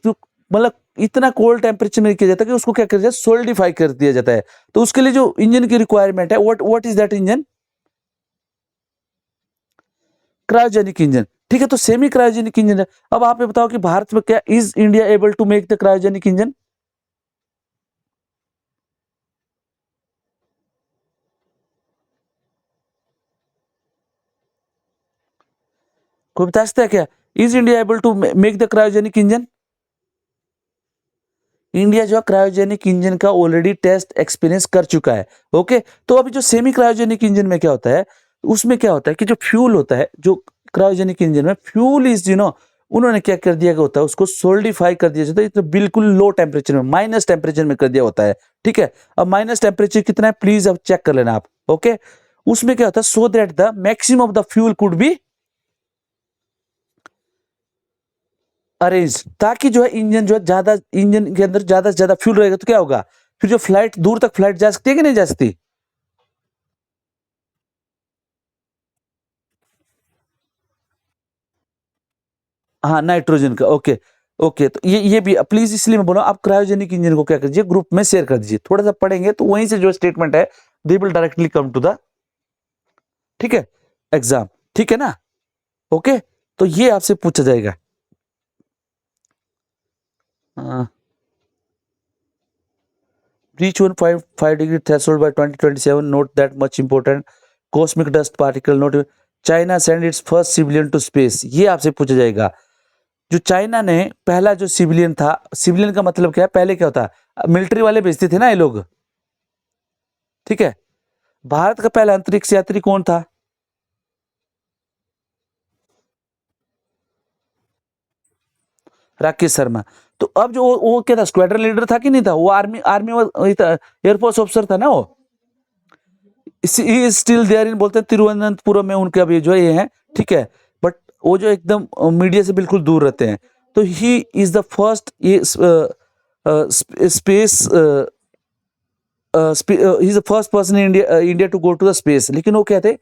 मतलब इतना कोल्ड टेम्परेचर में किया जाता है कि उसको क्या किया जाता है? सोल्डिफाई कर दिया जाता है। तो उसके लिए जो इंजन की रिक्वायरमेंट है, what is that engine? Cryogenic engine, ठीक है। तो सेमी क्रायोजेनिक इंजन है। अब आप ये बताओ कि भारत में क्या is India able to make the cryogenic engine? कोई बता सकता है क्या? Is India able to make the cryogenic engine? India जो है क्रायोजेनिक इंजन का ऑलरेडी टेस्ट एक्सपीरियंस कर चुका है। ओके, तो अभी जो सेमी क्रायोजेनिक इंजन में क्या होता है, उसमें क्या होता है कि जो फ्यूल होता है, जो क्रायोजेनिक इंजन में फ्यूल इज उन्होंने क्या कर दिया होता है, उसको सोल्डिफाई कर दिया जाता है, तो बिल्कुल लो टेम्परेचर में, माइनस टेम्परेचर में कर दिया होता है। ठीक है, अब माइनस टेम्परेचर कितना है प्लीज अब चेक कर लेना आप। ओके, उसमें क्या होता है, so that the maximum of the fuel could be arrange, ताकि जो है इंजन जो है ज्यादा, इंजन के अंदर ज्यादा से ज्यादा फ्यूल रहेगा तो क्या होगा, फिर जो फ्लाइट दूर तक फ्लाइट जा सकती है कि नहीं जा सकती? हाँ, नाइट्रोजन का। ओके, ओके, तो ये भी प्लीज, इसलिए मैं बोला आप क्रायोजेनिक इंजन को क्या कीजिए, ग्रुप में शेयर कर दीजिए, थोड़ा सा पढ़ेंगे तो वहीं से जो स्टेटमेंट है they will directly come to the, ठीक है, एग्जाम। ठीक है ना? ओके, तो ये आपसे पूछा जाएगा। Reach 1.5 degree threshold by 2027. Note that much important. Cosmic dust particle. Note China send its first civilian to space. ये आपसे पूछा जाएगा। जो चाइना ने पहला जो सिविलियन था, सिविलियन का मतलब क्या है, पहले क्या होता है, मिलिट्री वाले भेजते थे ना ये लोग। ठीक है, भारत का पहला अंतरिक्ष यात्री कौन था? राकेश शर्मा। तो अब जो वो क्या था, स्क्वाड्रन लीडर था कि नहीं था? वो आर्मी आर्मी एयरफोर्स ऑफिसर था ना वो। स्टिल देयर इन, बोलते हैं तिरुवनंतपुरम में उनके अभी जो है ये है। ठीक है, बट वो जो एकदम मीडिया से बिल्कुल दूर रहते हैं, तो ही इज द फर्स्ट ये space, he is the first person in India India to go to the space. लेकिन वो क्या थे,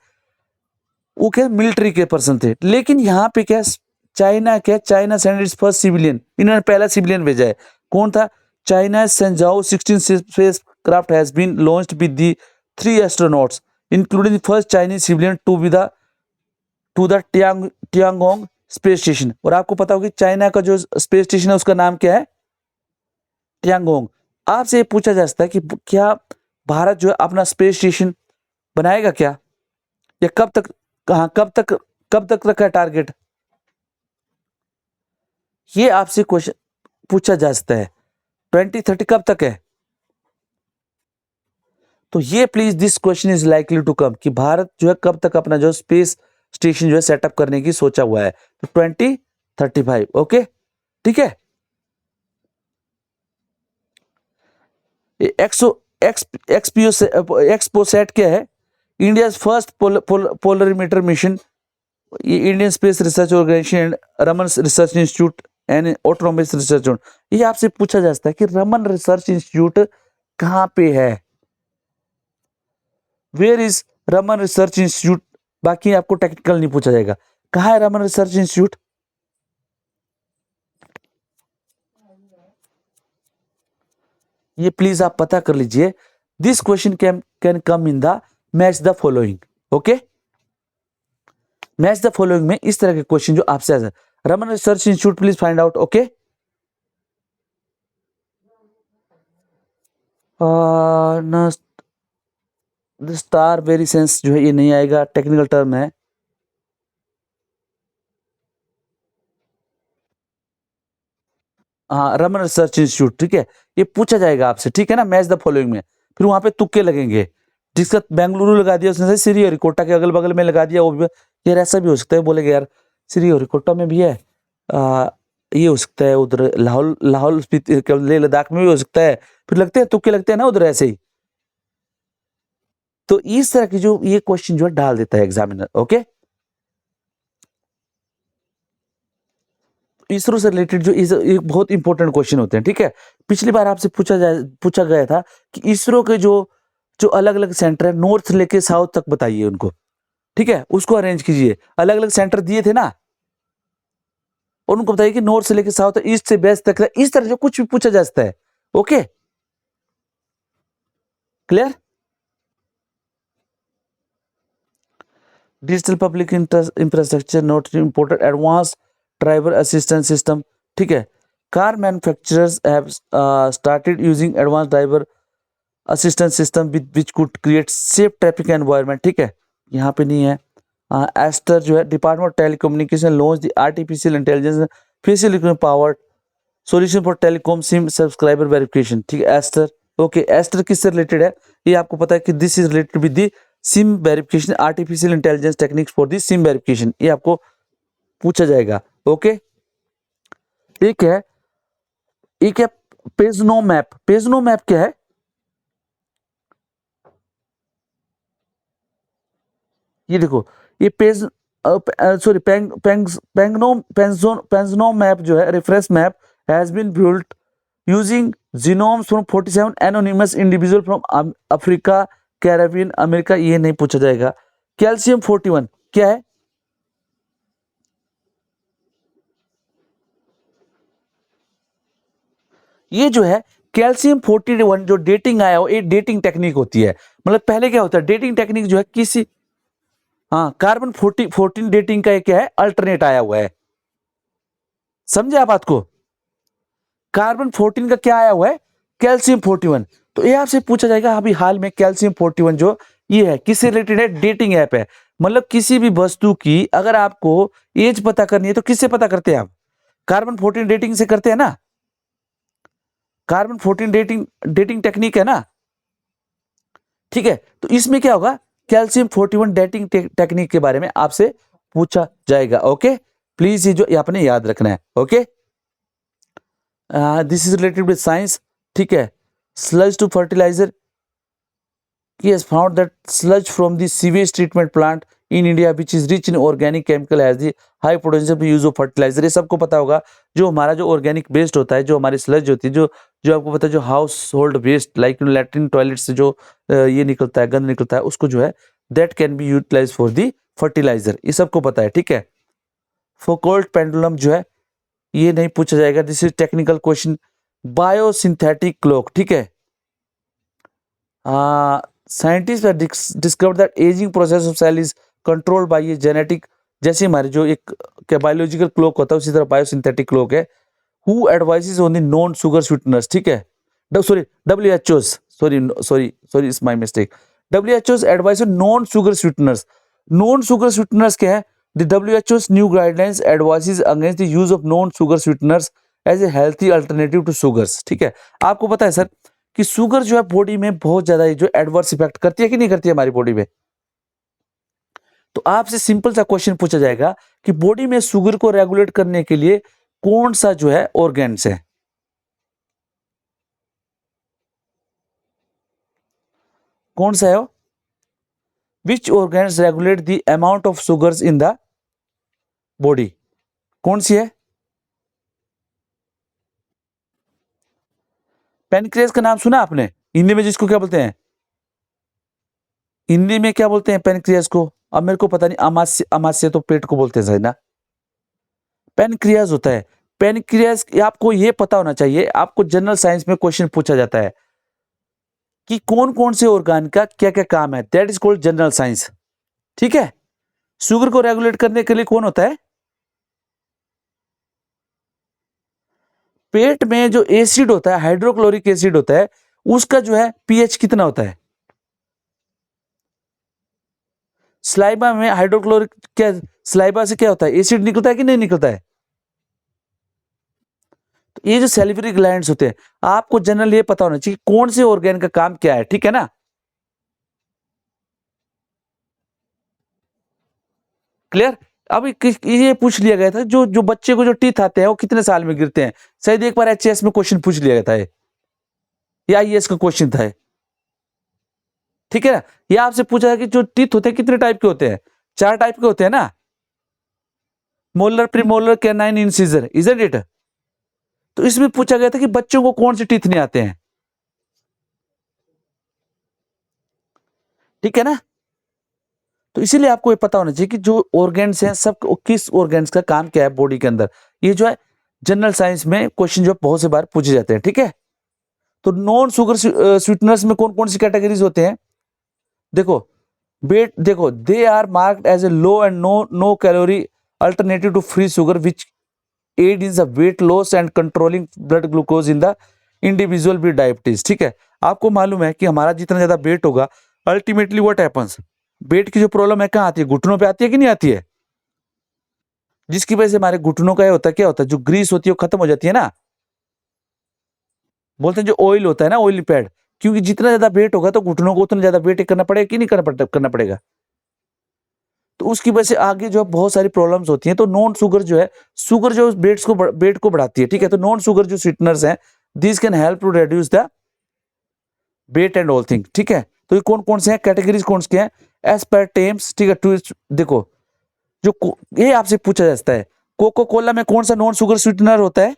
वो क्या मिलिट्री के पर्सन थे। लेकिन यहाँ पे क्या, चाइना क्या, China send its first civilian, इन्होंने पहला सिविलियन भेजा है। कौन था? China Shenzhou 16 space craft has been launched with the 3 astronauts including first Chinese civilian to the Tiangong space station. और आपको पता होगा कि चाइना का जो स्पेस स्टेशन है उसका नाम क्या है? टियांगोंग। आपसे ये पूछा जा सकता है कि क्या भारत जो है अपना स्पेस स्टेशन बनाएगा क्या, या कब तक, कहा कब तक रखा है टारगेट? ये आपसे क्वेश्चन पूछा जा सकता है। 2030 कब तक है? तो ये please, this question is likely to come कि भारत जो है कब तक अपना जो स्पेस स्टेशन जो है सेटअप करने की सोचा हुआ है, तो 2035। ओके, ठीक है। एक्सो एक्स एक्सपीओ एक्सपोसेट क्या है? India first polarimeter mission, Indian Space Research Organisation, Raman research institute and autonomous research. ये आपसे पूछा जा सकता है कि रमन रिसर्च इंस्टीट्यूट कहाँ पे है? Where is Raman research institute? बाकी आपको टेक्निकल नहीं पूछा जाएगा। कहाँ है रमन रिसर्च इंस्टीट्यूट? ये प्लीज आप पता कर लीजिए। This question can come in the match the following. Okay, match the following में इस तरह के क्वेश्चन जो आपसे आता है। Raman research institute please find out. Okay, star very sense जो है ये नहीं आएगा, टेक्निकल टर्म है। हाँ, रमन रिसर्च इंस्टीट्यूट। ठीक है, ये पूछा जाएगा आपसे। ठीक है ना, मैच द फॉलोइंग में, फिर वहां पे तुक्के लगेंगे। जिसका बेंगलुरु लगा दिया उसने श्री हरिकोटा के अगल बगल में लगा दिया, वो भी यार ऐसा भी हो सकता है, बोलेगा यार श्री हरिकोटा में भी है, आ, ये हो सकता है उधर लाहौल लाहौल स्पीति लेह लद्दाख में भी हो सकता है, फिर लगते हैं तुक्के लगते हैं ना उधर ऐसे ही। तो इस तरह की जो ये क्वेश्चन जो है डाल देता है एग्जामिनर। ओके, इसरो से रिलेटेड जो एक बहुत इंपॉर्टेंट क्वेश्चन होते हैं। ठीक है, पिछली बार आपसे पूछा गया था कि इसरो के जो जो अलग अलग सेंटर है, नॉर्थ से लेके साउथ तक बताइए उनको। ठीक है, उसको अरेंज कीजिए। अलग अलग सेंटर दिए थे ना, और उनको बताइए कि नॉर्थ से लेके साउथ, ईस्ट से वेस्ट तक, इस तरह जो कुछ भी पूछा जा सकता है। Okay, clear? Digital public infrastructure not imported, advance driver assistance system. ठीक है, car manufacturers have started using advance driver assistance system which could create safe traffic environment. ठीक है, यहाँ पे नहीं है। एस्टर जो है department of telecommunication launch the artificial intelligence facial powered solution for telecom SIM subscriber verification, ठीक है एस्टर। ओके, एस्टर किससे रिलेटेड है? ये आपको पता है कि this is related with the SIM verification, artificial intelligence techniques for the SIM verification, ये आपको पूछा जाएगा। ओके, एक है पेजनो मैप। पेजनो मैप क्या है? ये देखो, ये पेंजनो मैप जो है reference map has been built using genomes from 47 anonymous individual from Africa, Caribbean, America. ये नहीं पूछा जाएगा। कैल्शियम 41 क्या है? ये जो है कैल्शियम 41 जो डेटिंग आया हो, ये डेटिंग टेक्निक होती है। मतलब पहले क्या होता है, डेटिंग टेक्निक जो है किसी, हाँ, कार्बन 14 डेटिंग का क्या है, अल्टरनेट आया हुआ है। समझे आप बात को? कार्बन 14 का क्या आया हुआ है, कैल्शियम 41। तो ये आपसे पूछा जाएगा अभी हाल में कैल्शियम 41 जो ये है किससे रिलेटेड है, डेटिंग ऐप है। मतलब किसी भी वस्तु की अगर आपको एज पता करनी है तो किससे पता करते हैं आप? कार्बन 14 डेटिंग से करते हैं ना। कार्बन 14 डेटिंग टेक्निक है ना, ठीक है। तो इसमें क्या होगा, कैल्शियम 41 डेटिंग टेक्निक के बारे में आपसे पूछा जाएगा। ओके, प्लीज ये जो आपने याद रखना है। Okay, this is related with science, ठीक है। Sludge to fertilizer, he has found that sludge from the sewage treatment plant in India which is rich in organic chemical has the high potential for use of fertilizer। ये सबको पता होगा, जो हमारा जो ऑर्गेनिक वेस्ट होता है, जो हमारी स्लज होती है, जो जो आपको पता है, जो household waste like latrine toilet से जो ये निकलता है, गंद निकलता है, उसको जो है that can be utilize for the fertilizer, ये सबको पता है, ठीक है। फोकोल्ट पेंडुलम जो है ये नहीं पूछा जाएगा, this is technical question. Biosynthetic clock, ठीक है। Scientist discover that ageing process of cell is controlled by ये जेनेटिक, जैसे हमारे जो एक क्या बायोलॉजिकल क्लॉक होता है उसी तरह बायोसिंथेटिक क्लॉक है। Who advises on the non sugar sweeteners, ठीक है। Sorry, WHO, sorry it's my mistake. WHO advice on non sugar sweeteners. Non sugar sweeteners क्या है? The WHO's new guidelines advises against the use of non sugar sweeteners as a healthy alternative to sugars, ठीक है। आपको पता है सर कि शुगर जो है बॉडी में बहुत ज्यादा जो एडवर्स इफेक्ट करती है कि नहीं करती है हमारी बॉडी में? तो आपसे सिंपल सा क्वेश्चन पूछा जाएगा कि बॉडी में शुगर को रेगुलेट करने के लिए कौन सा जो है ऑर्गेन्स है? कौन सा है वो? Which organs regulate the amount of sugars in the body? कौन सी है? पेनक्रियास का नाम सुना आपने? हिंदी में जिसको क्या बोलते हैं, हिंदी में क्या बोलते हैं पेनक्रियास को? अब मेरे को पता नहीं, अमाशय, अमाशय तो पेट को बोलते हैं शायद ना। पेनक्रियास होता है। पेनक्रियास आपको ये पता होना चाहिए, आपको जनरल साइंस में क्वेश्चन पूछा जाता है कि कौन कौन से ऑर्गन का क्या क्या काम है, that is called general science, ठीक है। शुगर को रेगुलेट करने के लिए कौन होता है? पेट में जो एसिड होता है, हाइड्रोक्लोरिक एसिड होता है, उसका जो है पीएच कितना होता है? स्लाइबा में हाइड्रोक्लोरिक क्या, स्लाइबा से क्या होता है, एसिड निकलता है कि नहीं निकलता है? तो ये जो सैलिवरी ग्लैंड्स होते हैं, आपको जनरल ये पता होना चाहिए कौन से ऑर्गन का काम क्या है, ठीक है ना। क्लियर? अभी ये पूछ लिया गया था, जो जो बच्चे को जो टीथ आते हैं वो कितने साल में गिरते हैं? शायद एक बार एचएस में क्वेश्चन पूछ लिया गया था, या आईएएस का क्वेश्चन था, ठीक है ना। ये आपसे पूछा है कि जो टीथ होते हैं कितने टाइप के होते हैं? 4 टाइप के होते हैं ना, molar, premolar, canine, incisor, isn't it? तो इसमें पूछा गया था कि बच्चों को कौन से टीथ नहीं आते हैं, ठीक है ना। तो इसीलिए आपको ये पता होना चाहिए कि जो ऑर्गेन्स हैं सब किस ऑर्गेन्स का काम क्या है बॉडी के अंदर। ये जो है जनरल साइंस में क्वेश्चन जो बहुत से बार पूछे जाते हैं, ठीक है। तो नॉन शुगर स्वीटनर्स में कौन कौन सी कैटेगरीज होते हैं? देखो, वेट देखो, they are marked as a low and no calorie alternative to free sugar which aid in the weight loss and controlling blood glucose in the individual with diabetes, ठीक है। आपको मालूम है कि हमारा जितना ज्यादा वेट होगा, अल्टीमेटली व्हाट हैपेंस, वेट की जो प्रॉब्लम है कहाँ आती है, घुटनों पे आती है कि नहीं आती है, जिसकी वजह से हमारे घुटनों का ये होता है, क्या होता है, जो ग्रीस होती है वो खत्म हो जाती है ना, बोलते हैं जो ऑयल होता है ना, ऑयल पैड, क्योंकि जितना ज्यादा वेट होगा तो घुटनों को उतना ज्यादा वेट करना पड़ेगा कि नहीं करना पड़ेगा। तो उसकी वजह से आगे जो है बहुत सारी प्रॉब्लम्स होती हैं। तो नॉन शुगर जो है, शुगर जो वेट को बढ़ाती है, ठीक है। तो नॉन शुगर जो स्वीटनर्स हैं, this can help to reduce the weight and all thing, ठीक है। तो ये कौन कौन से हैं, कैटेगरीज कौन से हैं, एस्पार्टेम्स, ठीक है। टू देखो, ये आपसे पूछा जाता है, कोको कोला में कौन सा नॉन शुगर स्वीटनर होता है,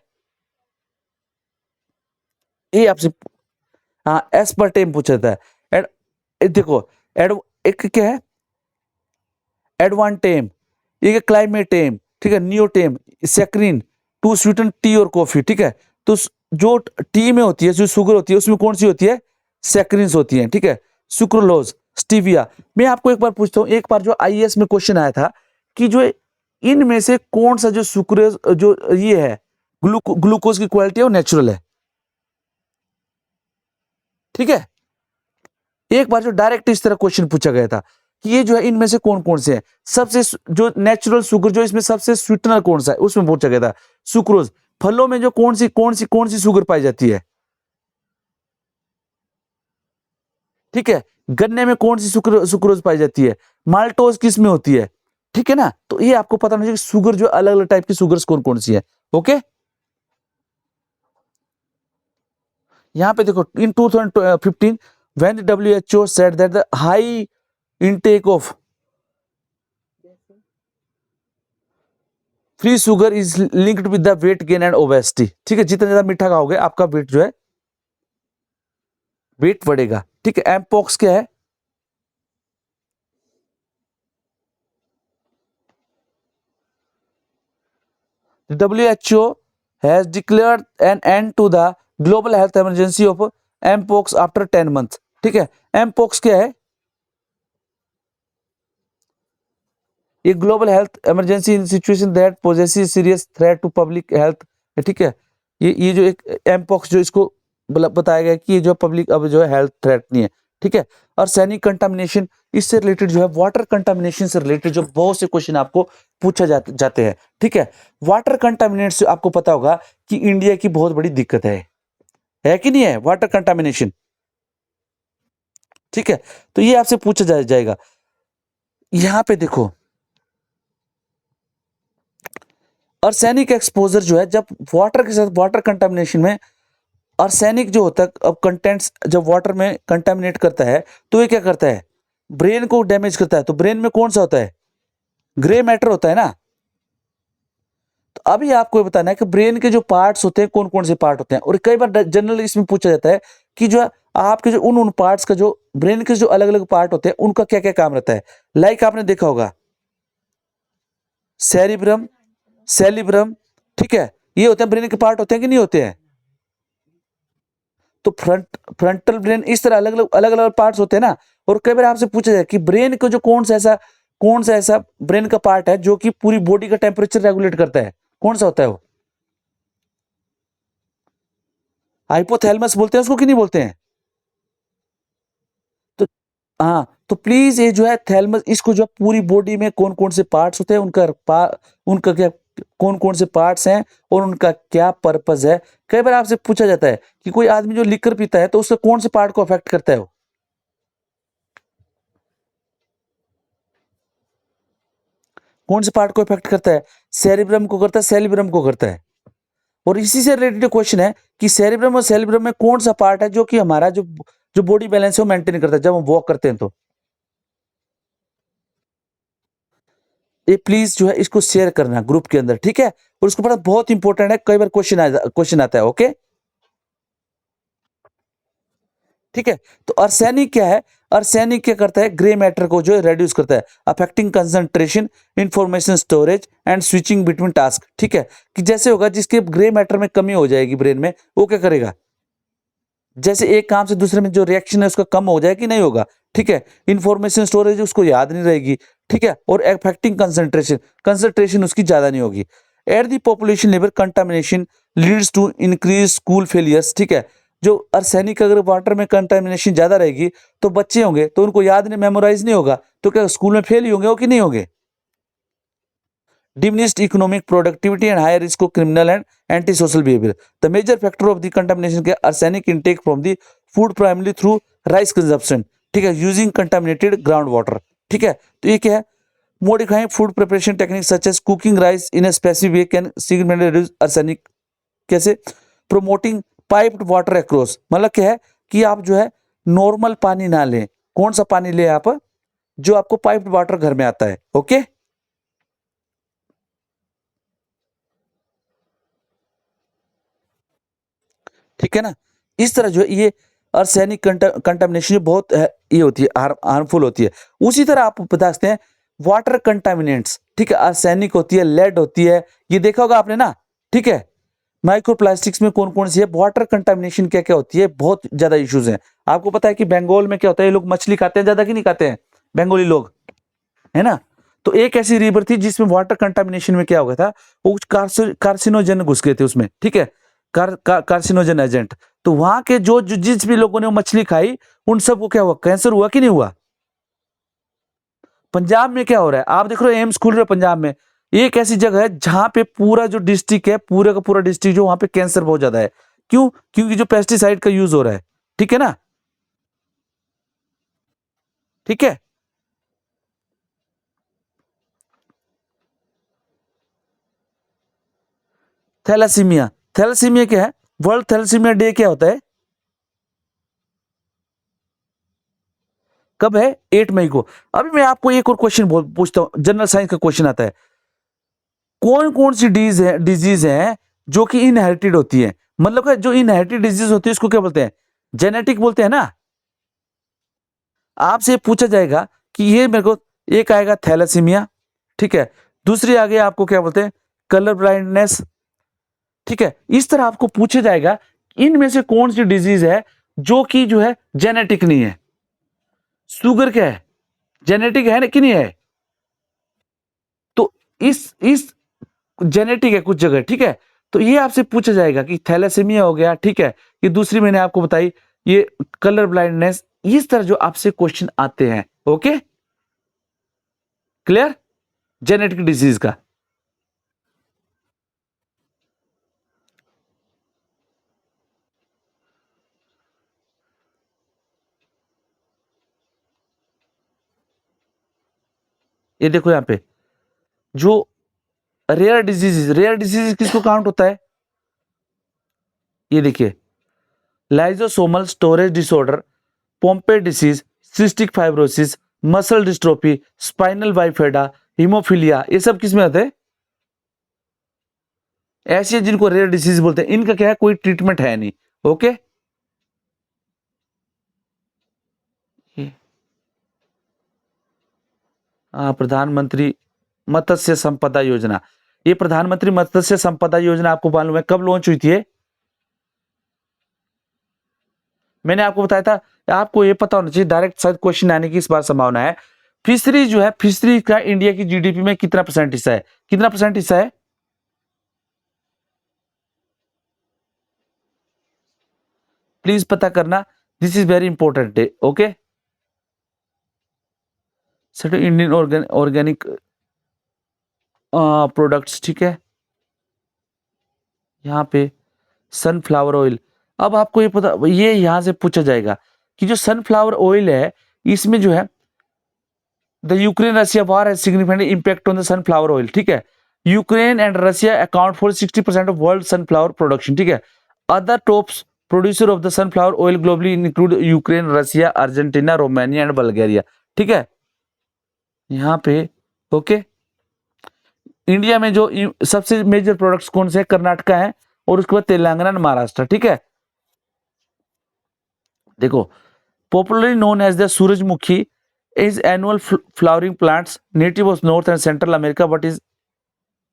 ये आपसे, हाँ, एस्पार्टेम पूछा जाता है। देखो, एड एक क्या है, एडवांटेम, ये क्लाइमेटेम, ठीक है, नियोटेम, सेक्रिन, टू स्वीटन टी और कॉफी, ठीक है। तो जो टी में होती है, जो शुगर होती है, उसमें कौन सी होती है, सेक्रिन्स होती है, ठीक है। Sucralose, stevia. मैं आपको एक बार पूछता हूँ, एक बार जो आईएएस में क्वेश्चन आया था कि जो इनमें से कौन सा जो सुक्रोज जो ये है, ग्लूकोज की क्वालिटी है वो नेचुरल है, ठीक है। एक बार जो डायरेक्ट इस तरह क्वेश्चन पूछा गया था कि ये जो है इनमें से कौन कौन से हैं, सबसे जो नेचुरल शुगर, जो इसमें सबसे स्वीटनर कौन सा है, उसमें पूछा गया था। सुक्रोज, फलों में जो कौन सी शुगर पाई जाती है, ठीक है। गन्ने में कौन सी सुक्रोज पाई जाती है, माल्टोज किस में होती है, ठीक है ना। तो ये आपको पता होना चाहिए कि शुगर जो अलग अलग टाइप की शुगर कौन कौन सी है, ओके। यहाँ पे देखो, इन 2015 when the WHO said that the high intake of free sugar is linked with the weight gain and obesity, ठीक है। जितना ज्यादा मीठा खाओगे आपका वेट जो है, वेट बढ़ेगा, ठीक है। एमपॉक्स क्या है, WHO has declared an end to the global health emergency of mpox after 10 months, ठीक है। mpox क्या है, ये global health emergency in situation that possesses serious threat to public health, ठीक है। ये जो एक एमपॉक्स जो इसको बताया गया कि ये जो पब्लिक अब जो है हेल्थ थ्रेट नहीं है, ठीक है। और सैनिक कंटामिनेशन, इससे रिलेटेड जो है वाटर कंटामिनेशन से रिलेटेड जो बहुत से क्वेश्चन आपको पूछा जाते हैं, ठीक है। वाटर कंटामिनेट से आपको पता होगा कि इंडिया की बहुत बड़ी दिक्कत है कि नहीं है, वाटर कंटामिनेशन, ठीक है। तो ये आपसे पूछा जाएगा। यहां पे देखो, आर्सेनिक एक्सपोजर जो है, जब वाटर के साथ वाटर कंटामिनेशन में आर्सेनिक जो होता है, अब कंटेंट्स जब वाटर में कंटामिनेट करता है तो ये क्या करता है, ब्रेन को डैमेज करता है। तो ब्रेन में कौन सा होता है, ग्रे मैटर होता है ना। तो अभी आपको ये बताना है कि ब्रेन के जो पार्ट्स होते हैं कौन कौन से पार्ट होते हैं। और कई बार जनरल इसमें पूछा जाता है कि जो आपके जो उन पार्ट्स का, जो ब्रेन के जो अलग अलग पार्ट होते हैं उनका क्या क्या काम रहता है। लाइक आपने देखा होगा सेरिब्रम, सेलिब्रम, ठीक है, ये होते हैं ब्रेन के पार्ट होते हैं कि नहीं होते हैं। तो फ्रंटल ब्रेन, इस तरह अलग अलग पार्ट्स होते हैं ना। और कई बार आपसे पूछा जाए कि ब्रेन को जो कौन सा ऐसा ब्रेन का पार्ट है जो कि पूरी बॉडी का टेम्परेचर रेगुलेट करता है, कौन सा होता है वो, हाइपोथैलेमस बोलते हैं उसको कि नहीं बोलते हैं। तो हाँ, तो प्लीज ये जो है थैलेमस, इसको जो पूरी बॉडी में कौन कौन से पार्ट्स होते हैं, उनका क्या, कौन कौन से पार्ट्स हैं और उनका क्या पर्पस है। कई बार आपसे पूछा जाता है कि कोई आदमी जो लिकर पीता है तो उससे कौन से पार्ट को अफेक्ट करता है वो, कौन से पार्ट को इफेक्ट करता है, सेरिब्रम को करता है, सेलिब्रम को करता है। और इसी से रिलेटेड क्वेश्चन है कि सेरिब्रम और सेलिब्रम में कौन सा पार्ट है जो कि हमारा जो जो बॉडी बैलेंस है वो मेंटेन करता है जब हम वॉक करते हैं। तो ये प्लीज जो है इसको शेयर करना ग्रुप के अंदर, ठीक है। और उसको पढ़ना बहुत इंपॉर्टेंट है, कई बार क्वेश्चन आता है, ओके, ठीक है। तो आर्सेनिक क्या है, आर्सेनिक क्या करता है, ग्रे मैटर को जो रेड्यूस करता है, affecting concentration, information storage and switching between task, ठीक है। कि जैसे होगा जिसके ग्रे मैटर में कमी हो जाएगी ब्रेन में, वो क्या करेगा, जैसे एक काम से दूसरे में जो रिएक्शन है उसका कम हो जाए कि नहीं होगा, ठीक है। इंफॉर्मेशन स्टोरेज उसको याद नहीं रहेगी, ठीक है। और अफेक्टिंग कंसंट्रेशन, कंसंट्रेशन उसकी ज्यादा नहीं होगी। At the population level contamination leads to increase school failures, ठीक है। जो आर्सेनिक अगर वाटर में कंटामिनेशन ज़्यादा रहेगी तो बच्चे होंगे तो उनको याद नहीं, मेमोराइज नहीं होगा, तो क्या स्कूल में फेल ही होंगे हो कि नहीं होंगे? Diminished economic productivity and higher risk of criminal and antisocial behavior. The major factor of the contamination is arsenic intake from the food primarily through rice consumption. ठीक है, using contaminated groundwater. ठीक है, तो ये क्या है? Modifying food preparation techniques such as cooking rice in a specific way can significantly reduce arsenic. कैसे? Promoting piped water across. मतलब क्या है कि आप जो है नॉर्मल पानी ना लें। कौन सा पानी लें आप? जो आपको पाइप्ड वाटर घर में आता है। ओके, ठीक है ना? इस तरह जो है ये आर्सेनिक कंटामिनेशन बहुत ये होती है, हार्मफुल होती है। उसी तरह आप बता सकते हैं वाटर कंटामिनेंट्स, ठीक है, आर्सेनिक होती है, लेड होती है, ये देखा होगा आपने ना, ठीक है। माइक्रोप्लास्टिक्स में कौन कौन सी है, वाटर कंटामिनेशन क्या क्या होती है, बहुत ज्यादा इश्यूज हैं। आपको पता है कि बंगाल में क्या होता है, ये लोग मछली खाते हैं ज्यादा कि नहीं खाते हैं बंगाली लोग, है ना? तो एक ऐसी रिवर थी जिसमें वाटर कंटामिनेशन में क्या हो गया था, वो कुछ कार्सिनोजन घुस गए थे उसमें, ठीक है, कार्सिनोजन एजेंट। तो वहां के जो जिस भी लोगों ने वो मछली खाई उन सबको क्या हुआ, कैंसर हुआ कि नहीं हुआ? पंजाब में क्या हो रहा है, आप देख रहे हो एम्स खुल रहे पंजाब में। एक ऐसी जगह है जहां पे पूरा जो डिस्ट्रिक्ट है, पूरा का पूरा डिस्ट्रिक्ट जो वहां पे कैंसर बहुत ज्यादा है। क्यों? क्योंकि जो पेस्टिसाइड का यूज हो रहा है, ठीक है ना? ठीक है, थैलासीमिया। थैलासीमिया क्या है? वर्ल्ड थैलासीमिया डे क्या होता है? कब है? 8 मई को। अभी मैं आपको एक और क्वेश्चन पूछता हूं, जनरल साइंस का क्वेश्चन आता है। कौन कौन सी डिजीज है जो कि इनहेरिटेड होती है? मतलब कि जो इनहेरिटेड डिजीज होती है उसको क्या बोलते हैं? जेनेटिक बोलते हैं ना। आपसे पूछा जाएगा कि ये मेरे को, एक आएगा थैलासीमिया, ठीक है, दूसरी आगे आपको क्या बोलते हैं, कलर ब्लाइंडनेस, ठीक है। इस तरह आपको पूछा जाएगा इनमें से कौन सी डिजीज है जो कि जो है जेनेटिक नहीं है। शुगर क्या है, जेनेटिक है ना कि नहीं है? तो इस जेनेटिक है कुछ जगह, ठीक है। तो ये आपसे पूछा जाएगा कि थैलेसीमिया हो गया, ठीक है, ये दूसरी मैंने आपको बताई, ये कलर ब्लाइंडनेस, इस तरह जो आपसे क्वेश्चन आते हैं। Okay, clear? जेनेटिक डिजीज का। ये देखो यहां पे जो रेयर डिजीज किसको काउंट होता है? ये देखिए, lysosomal storage disorder, Pompe disease, cystic fibrosis, muscle dystrophy, spinal bifida, haemophilia, ये सब किस में आते हैं? ऐसे जिनको रेयर डिसीज बोलते हैं, इनका क्या है, कोई ट्रीटमेंट है नहीं। ओके, प्रधानमंत्री मत्स्य संपदा योजना, ये प्रधानमंत्री मत्स्य संपदा योजना आपको मालूम है कब लॉन्च हुई थी? मैंने आपको बताया था, आपको ये पता होना चाहिए, डायरेक्ट शायद क्वेश्चन आने की इस बार संभावना है। फिशरी जो है, फिशरी का इंडिया की जीडीपी में कितना परसेंट हिस्सा है? कितना परसेंट हिस्सा है? प्लीज पता करना, this is very important day. Okay, sir Indian organic products, ठीक है, यहाँ पे सनफ्लावर ऑयल। अब आपको ये पता, ये यहां से पूछा जाएगा कि जो सनफ्लावर ऑयल है इसमें जो है, the Ukraine Russia war has significant impact on the sunflower oil, ठीक है। Ukraine and Russia account for 60% of world sunflower production, ठीक है। Other tops producer of the sunflower oil globally include Ukraine, Russia, Argentina, Romania and Bulgaria, ठीक है, यहाँ पे। ओके, इंडिया में जो सबसे मेजर प्रोडक्ट्स कौन से? कर्नाटका है, और उसके बाद तेलंगाना, महाराष्ट्र, ठीक है। देखो, popularly known as the Surajmukhi is annual flowering plants native of North and Central America, but is,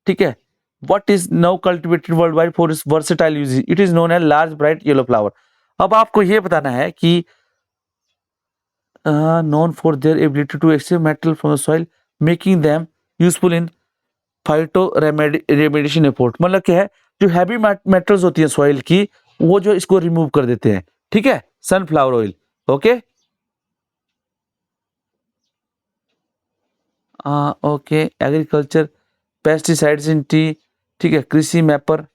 ठीक है, what is now cultivated worldwide for its versatile use, it is known as large bright yellow flower। अब आपको ये बताना है कि known for their ability to extract metal from the soil, making them useful in phyto remediation effort. मतलब क्या है, जो हैवी मेटल्स होती है सॉइल की, वो जो इसको रिमूव कर देते हैं, ठीक है, sunflower oil. Okay okay, agriculture pesticides in tea, ठीक है, कृषि मैपर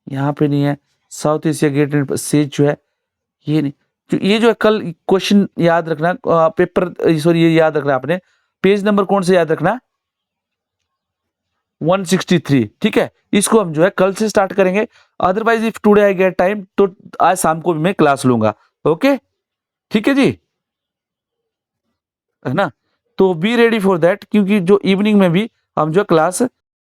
यहाँ पे नहीं है, साउथ एशिया गेट सेज जो है ये नहीं, ये जो है कल क्वेश्चन याद रखना, पेपर सॉरी ये याद रखना आपने, पेज नंबर कौन से याद रखना, 163, ठीक है, इसको हम जो है कल से स्टार्ट करेंगे। Otherwise if today I get time तो आज शाम को भी मैं क्लास लूंगा। ओके ठीक है जी, है ना, तो बी रेडी फॉर दैट, क्योंकि जो इवनिंग में भी हम जो क्लास